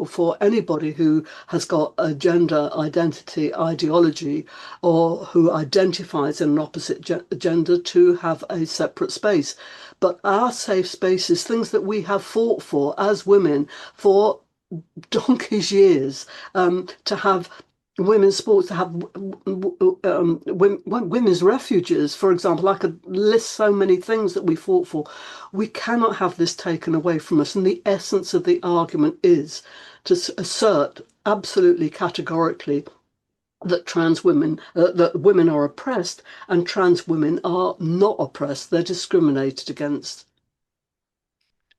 for anybody who has got a gender identity ideology or who identifies in an opposite gender to have a separate space. But our safe spaces, things that we have fought for as women for donkey's years, to have women's sports, to have women's refuges, for example. I could list so many things that we fought for. We cannot have this taken away from us. And the essence of the argument is to assert absolutely categorically that that women are oppressed, and trans women are not oppressed. They're discriminated against.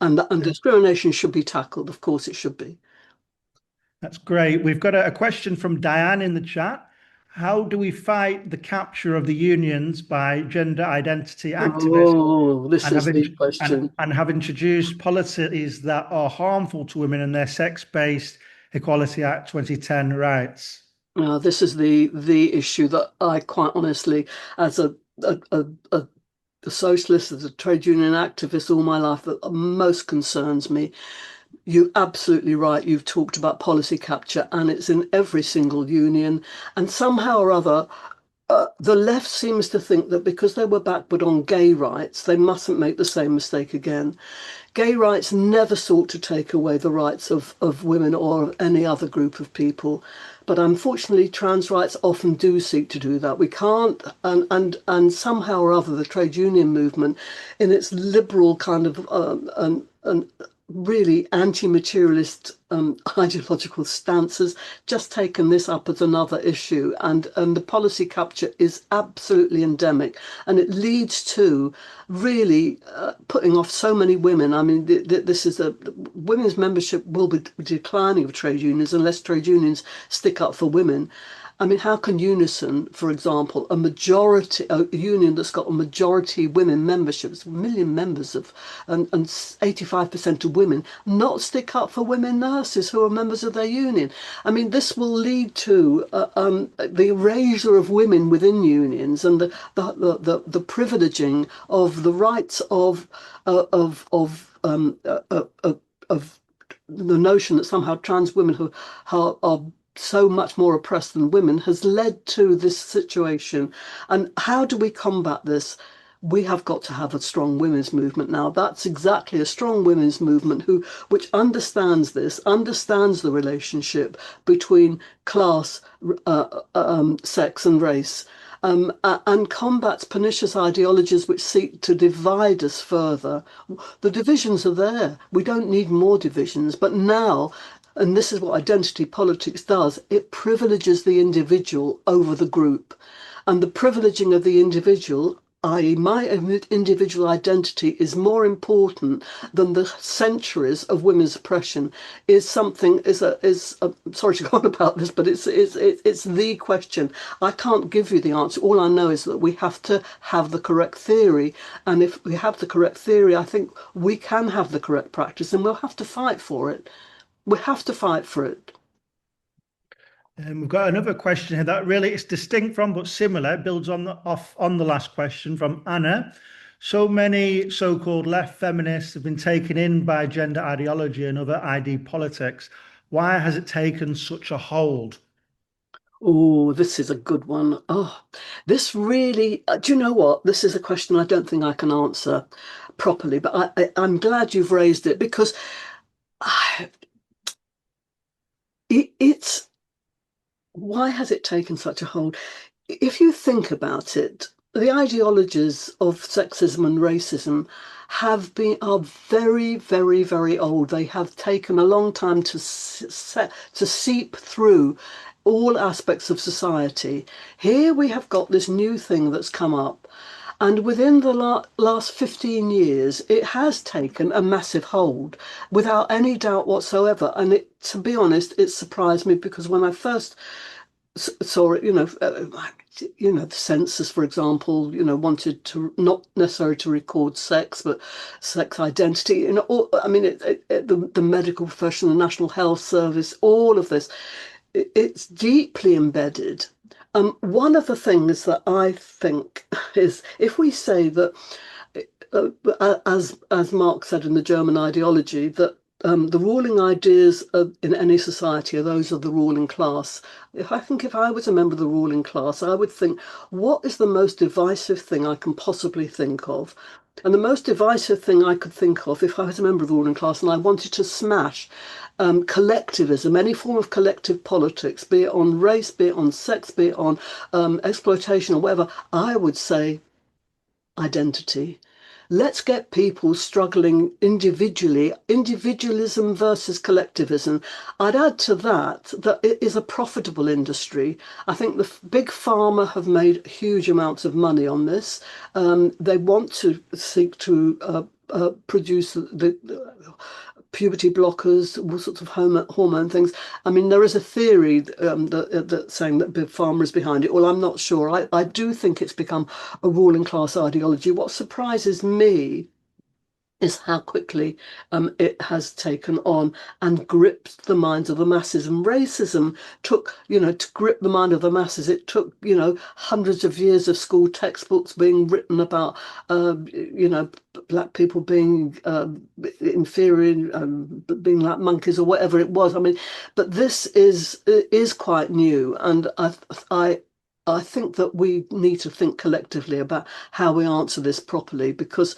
And discrimination should be tackled. Of course, it should be. That's great. We've got a question from Diane in the chat. How do we fight the capture of the unions by gender identity activists? Oh, this is the question. And have introduced policies that are harmful to women and their Sex-Based Equality Act 2010 rights? This is the issue that I quite honestly, as a socialist, as a trade union activist all my life, that most concerns me. You're absolutely right. You've talked about policy capture, and it's in every single union. And somehow or other, the left seems to think that because they were backward on gay rights, they mustn't make the same mistake again. Gay rights never sought to take away the rights of women or of any other group of people. But unfortunately, trans rights often do seek to do that. We can't, and somehow or other, the trade union movement, in its liberal kind of and really anti-materialist ideological stances, just taken this up as another issue, and the policy capture is absolutely endemic, and it leads to really putting off so many women. I mean, this is women's membership will be declining of trade unions unless trade unions stick up for women. I mean, how can Unison, for example, a union that's got a majority women memberships, 1 million members and 85% of women, not stick up for women nurses who are members of their union? I mean, this will lead to the erasure of women within unions, and the privileging of the rights of the notion that somehow trans women are so much more oppressed than women has led to this situation. And how do we combat this? We have got to have a strong women's movement now. That's exactly a strong women's movement which understands this, understands the relationship between class, sex, and race, and combats pernicious ideologies which seek to divide us further. The divisions are there. We don't need more divisions, but now, and this is what identity politics does, it privileges the individual over the group. And the privileging of the individual, i.e. my individual identity, is more important than the centuries of women's oppression, is something, sorry to go on about this, but it's the question. I can't give you the answer. All I know is that we have to have the correct theory. And if we have the correct theory, I think we can have the correct practice, and we'll have to fight for it. We have to fight for it. We've got another question here that really is distinct from, but similar, builds on the last question from Anna. So many so-called left feminists have been taken in by gender ideology and other ID politics. Why has it taken such a hold? Oh, this is a good one. Oh, this really, do you know what? This is a question I don't think I can answer properly, but I'm glad you've raised it, because it's, why has it taken such a hold? If you think about it, the ideologies of sexism and racism are very, very, very old. They have taken a long time to seep through all aspects of society. Here we have got this new thing that's come up. And within the last 15 years, it has taken a massive hold, without any doubt whatsoever. And to be honest, it surprised me, because when I first saw it, the census, for example, wanted to not necessarily to record sex, but sex identity. The medical profession, the National Health Service, all of this, it's deeply embedded. One of the things that I think is, if we say that, as Marx said in the German ideology, that the ruling ideas in any society are those of the ruling class. If I was a member of the ruling class, I would think, what is the most divisive thing I can possibly think of? And the most divisive thing I could think of, if I was a member of the ruling class and I wanted to smash collectivism, any form of collective politics, be it on race, be it on sex, be it on exploitation or whatever, I would say identity. Let's get people struggling individually, individualism versus collectivism. I'd add to that it is a profitable industry. I think the big pharma have made huge amounts of money on this. They want to seek to produce the puberty blockers, all sorts of hormone things. I mean, there is a theory that's saying that Big Pharma is behind it. Well, I'm not sure. I do think it's become a ruling class ideology. What surprises me is how quickly it has taken on and gripped the minds of the masses. And racism took, to grip the mind of the masses, it took, hundreds of years of school textbooks being written about, black people being inferior, being like monkeys or whatever it was. I mean, but this is quite new. And I think that we need to think collectively about how we answer this properly, because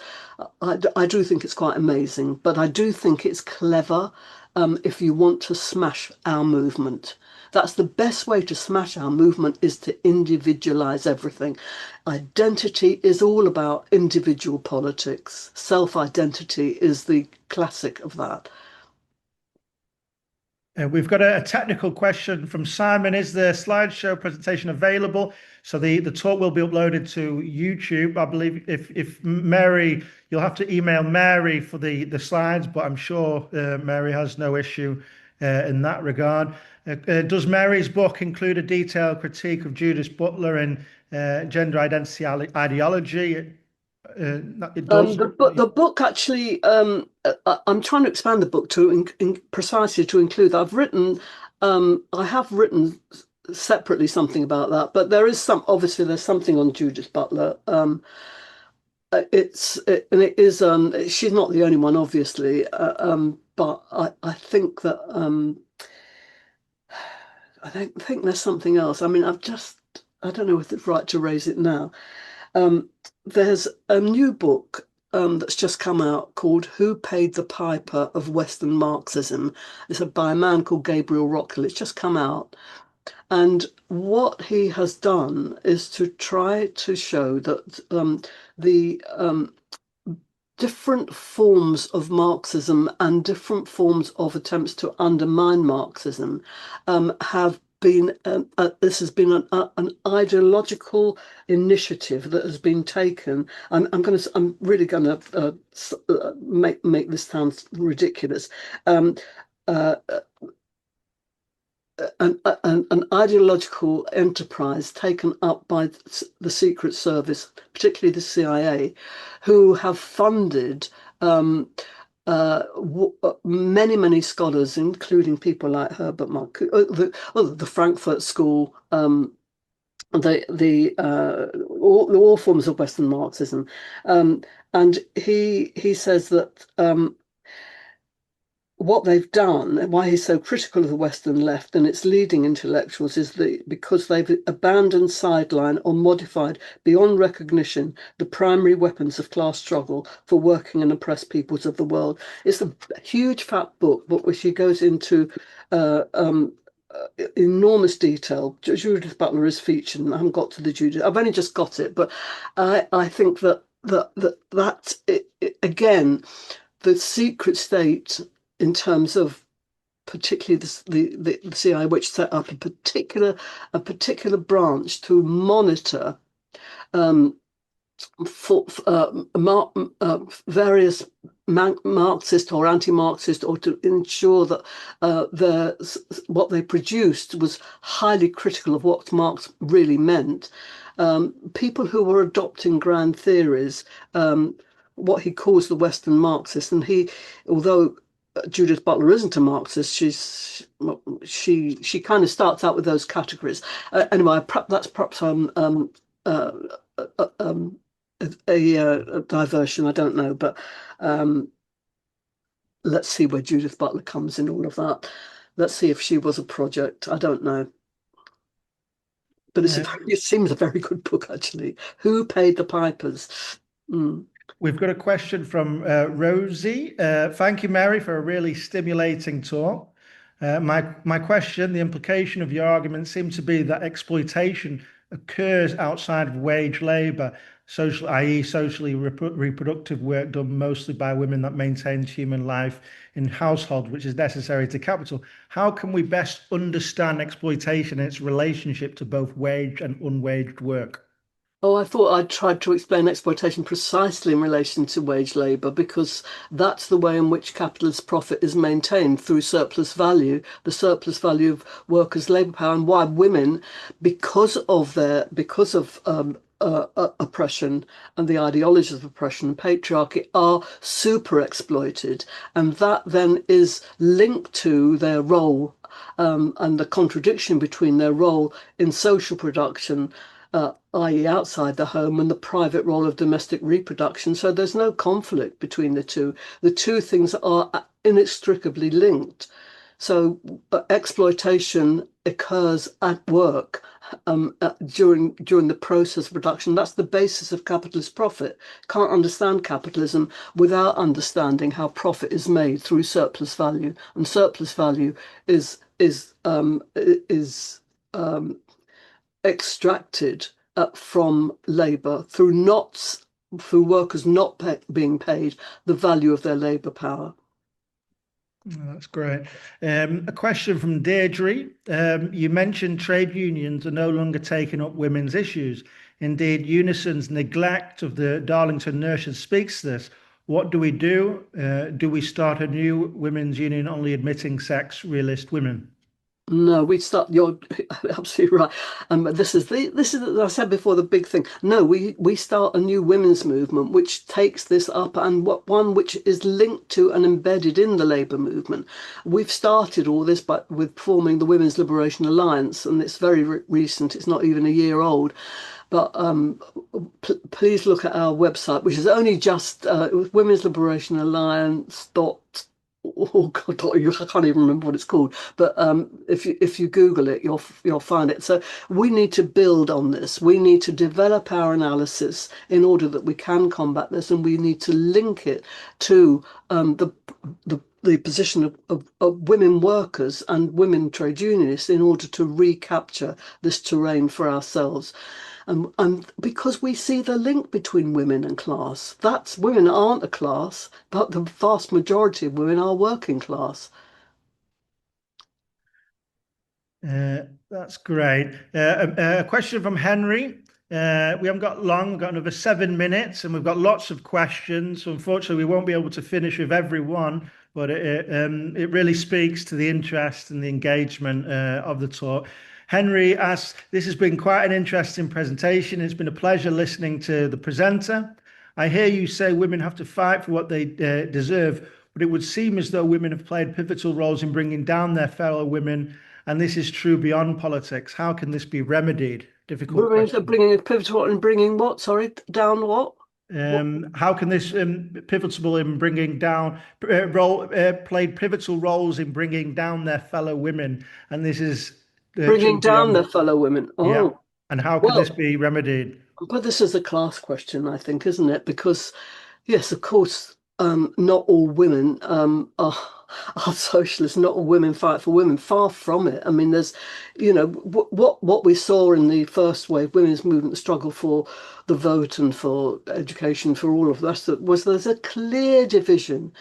I do think it's quite amazing, but I do think it's clever if you want to smash our movement. That's the best way to smash our movement, is to individualize everything. Identity is all about individual politics. Self-identity is the classic of that. We've got a technical question from Simon. Is the slideshow presentation available? So the talk will be uploaded to YouTube. I believe if Mary, you'll have to email Mary for the slides, but I'm sure Mary has no issue in that regard. Does Mary's book include a detailed critique of Judith Butler and gender identity ideology? It does. The book actually, I'm trying to expand the book to precisely to include. I have written separately something about that, but there's something on Judith Butler. She's not the only one, obviously, but I think that I don't think there's something else. I mean, I don't know if it's right to raise it now. Um, there's a new book that's just come out called Who Paid the Piper of Western Marxism? It's by a man called Gabriel Rockwell. It's just come out. And what he has done is to try to show that the different forms of Marxism and different forms of attempts to undermine Marxism have been, this has been an ideological initiative that has been taken. I'm really going to make this sound ridiculous. Um, uh, an ideological enterprise taken up by the Secret Service, particularly the CIA, who have funded many scholars, including people like Herbert Marcuse, the Frankfurt School, all forms of Western Marxism, and he says that. What they've done, why he's so critical of the Western left and its leading intellectuals, is because they've abandoned, sidelined, or modified beyond recognition the primary weapons of class struggle for working and oppressed peoples of the world. It's a huge, fat book, but which he goes into enormous detail. Judith Butler is featured, and I haven't got to the Judith. I've only just got it, but I think that again, the secret state, in terms of particularly the CIA, which set up a particular branch to monitor for various Marxist or anti-Marxist, or to ensure that what they produced was highly critical of what Marx really meant. People who were adopting grand theories, what he calls the Western Marxist, and although Judith Butler isn't a Marxist, she kind of starts out with those categories. Anyway, that's perhaps uh, a diversion. I don't know, but let's see where Judith Butler comes in all of that. Let's see if she was a project. I don't know. But it seems a very good book, actually. Who paid the pipers? Mm. We've got a question from Rosie. Thank you, Mary, for a really stimulating talk. My question, the implication of your argument seemed to be that exploitation occurs outside of wage labour, i.e. socially reproductive work done mostly by women that maintains human life in household, which is necessary to capital. How can we best understand exploitation and its relationship to both wage and unwaged work? Oh, I thought I'd tried to explain exploitation precisely in relation to wage labour, because that's the way in which capitalist profit is maintained through surplus value, the surplus value of workers' labour power, and why women, because of oppression and the ideologies of oppression and patriarchy, are super exploited, and that then is linked to their role, and the contradiction between their role in social production, i.e. outside the home, and the private role of domestic reproduction. So there's no conflict between the two. The two things are inextricably linked. So exploitation occurs at work, during the process of production. That's the basis of capitalist profit. Can't understand capitalism without understanding how profit is made through surplus value, and surplus value is extracted from labour through workers not being paid the value of their labour power. Oh, that's great. A question from Deirdre. You mentioned trade unions are no longer taking up women's issues. Indeed, Unison's neglect of the Darlington nurses speaks to this. What do we do? Do we start a new women's union only admitting sex realist women? No, you're absolutely right. This is as I said before, the big thing. No, we start a new women's movement which takes this up, and one which is linked to and embedded in the labour movement. We've started all this with forming the Women's Liberation Alliance, and it's very recent. It's not even a year old. But please look at our website, which is only just Women's Liberation Alliance oh God, I can't even remember what it's called. But if you Google it, you'll find it. So we need to build on this. We need to develop our analysis in order that we can combat this, and we need to link it to the position of women workers and women trade unionists in order to recapture this terrain for ourselves. And because we see the link between women and class, that's women aren't a class, but the vast majority of women are working class. That's great. A question from Henry. We haven't got long, we've got another 7 minutes and we've got lots of questions. So unfortunately, we won't be able to finish with every one, but it really speaks to the interest and the engagement of the talk. Henry asks, this has been quite an interesting presentation. It's been a pleasure listening to the presenter. I hear you say women have to fight for what they deserve, but it would seem as though women have played pivotal roles in bringing down their fellow women, and this is true beyond politics. How can this be remedied? Difficult question. Bringing a pivotal and bringing what? Sorry, down what? What? How can this pivotal in bringing down played pivotal roles in bringing down their fellow women, and this is Bringing true down beyond. their fellow women. Yeah, Oh, and how can this well, be remedied? but this is a class question, I think, isn't it? Because yes, of course, not all women are socialists. Not all women fight for women. Far from it. I mean, there's, what we saw in the first wave women's movement, the struggle for the vote and for education, for all of that, was there's a clear division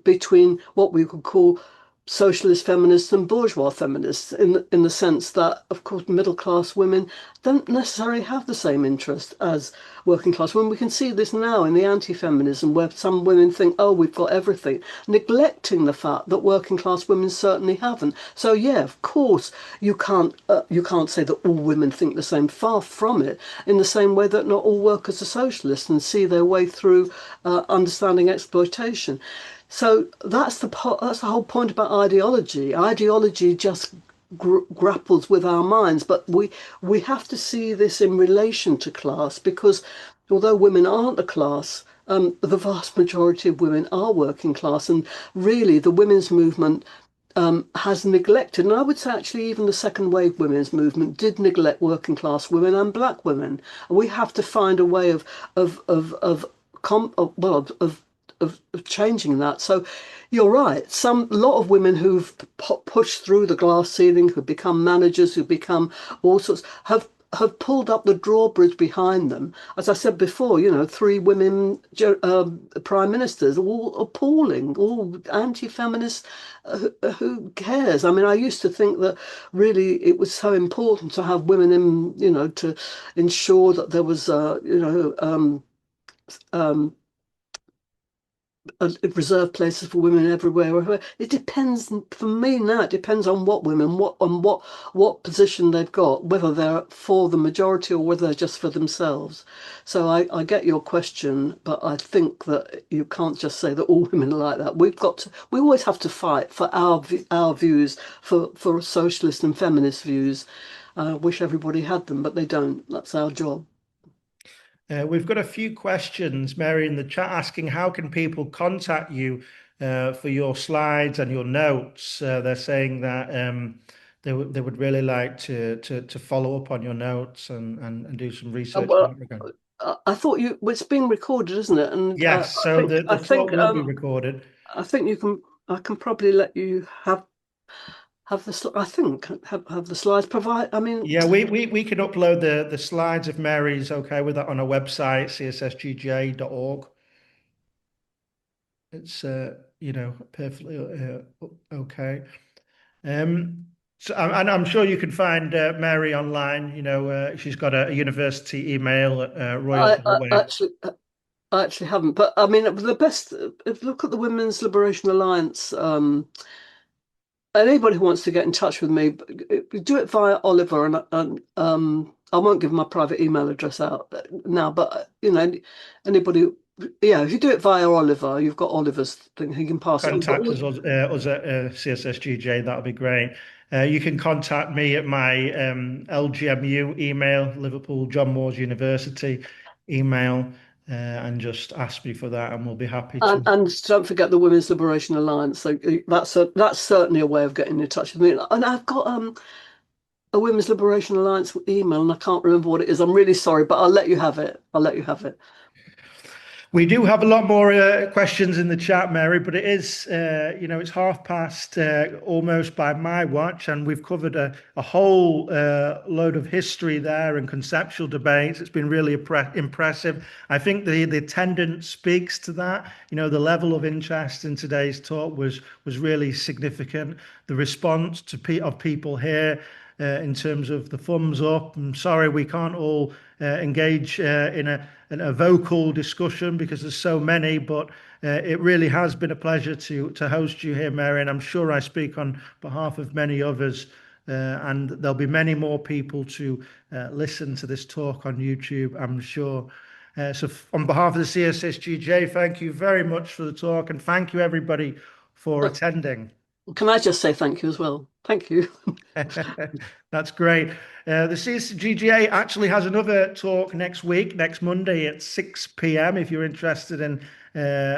between what we could call socialist feminists and bourgeois feminists in the sense that, of course, middle class women don't necessarily have the same interest as working class women. We can see this now in the anti-feminism, where some women think, oh, we've got everything, neglecting the fact that working class women certainly haven't. So yeah, of course, you can't say that all women think the same. Far from it. In the same way that not all workers are socialists and see their way through understanding exploitation. So that's the whole point about ideology. Ideology just grapples with our minds, but we have to see this in relation to class, because although women aren't a class, the vast majority of women are working class, and really the women's movement has neglected, and I would say actually even the second wave women's movement did neglect working class women and black women. We have to find a way of com well of changing that. So you're right. A lot of women who've pushed through the glass ceiling, who've become managers, who've become all sorts, have pulled up the drawbridge behind them. As I said before, three women prime ministers, all appalling, all anti-feminist. Who cares? I mean, I used to think that really it was so important to have women in, to ensure that there was, um, reserved places for women everywhere. It depends. For me now, it depends on what women, what position they've got, whether they're for the majority or whether they're just for themselves. So I get your question, but I think that you can't just say that all women are like that. We always have to fight for our views, for socialist and feminist views. I wish everybody had them, but they don't. That's our job. We've got a few questions, Mary, in the chat asking how can people contact you for your slides and your notes? They're saying that they would really like to follow up on your notes and do some research in Well, that regard. I thought well, it's being recorded, isn't it? And Yes, I so think the I talk think will be recorded. I think you can. I can probably let you have I think have the slides provide. I mean, Yeah, we can upload the slides if Mary's okay with that on our website, cssgj.org. It's perfectly okay. And I'm sure you can find Mary online. She's got a university email at Royal I Holloway. actually haven't. But I mean, the best. If look at the Women's Liberation Alliance. Anybody who wants to get in touch with me, do it via Oliver, and I won't give my private email address out now. But anybody, yeah, if you do it via Oliver, you've got Oliver's thing. He can pass it on. But Contact us at CSSGJ. That'll be great. You can contact me at my LGMU email, Liverpool John Moores University email. and just ask me for that, and we'll be happy to. And don't forget the Women's Liberation Alliance. So that's certainly a way of getting in touch with me. And I've got a Women's Liberation Alliance email, and I can't remember what it is. I'm really sorry, but I'll let you have it. I'll let you have it. We do have a lot more questions in the chat, Mary, but it is, it's past, almost by my watch, and we've covered a whole load of history there and conceptual debates. It's been really impressive. I think the attendance speaks to that. The level of interest in today's talk was really significant. The response of people here in terms of the thumbs up. I'm sorry we can't all engage in a vocal discussion because there's so many, but it really has been a pleasure to host you here, Mary, and I'm sure I speak on behalf of many others, and there'll be many more people to listen to this talk on YouTube, I'm sure. So on behalf of the CSSGJ, thank you very much for the talk, and thank you everybody for attending. Can I just say thank you as well? Thank you. That's great. The CSSGJ actually has another talk next week, next Monday at 6 p.m. If you're interested in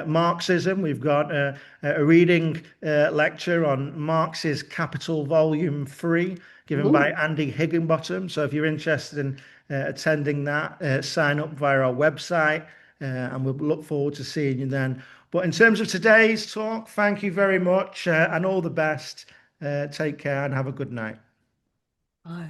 Marxism, we've got a reading lecture on Marx's Capital Volume 3, given by Andy Higginbottom. So if you're interested in attending that, sign up via our website, and we'll look forward to seeing you then. But in terms of today's talk, thank you very much and all the best. Take care and have a good night. Bye.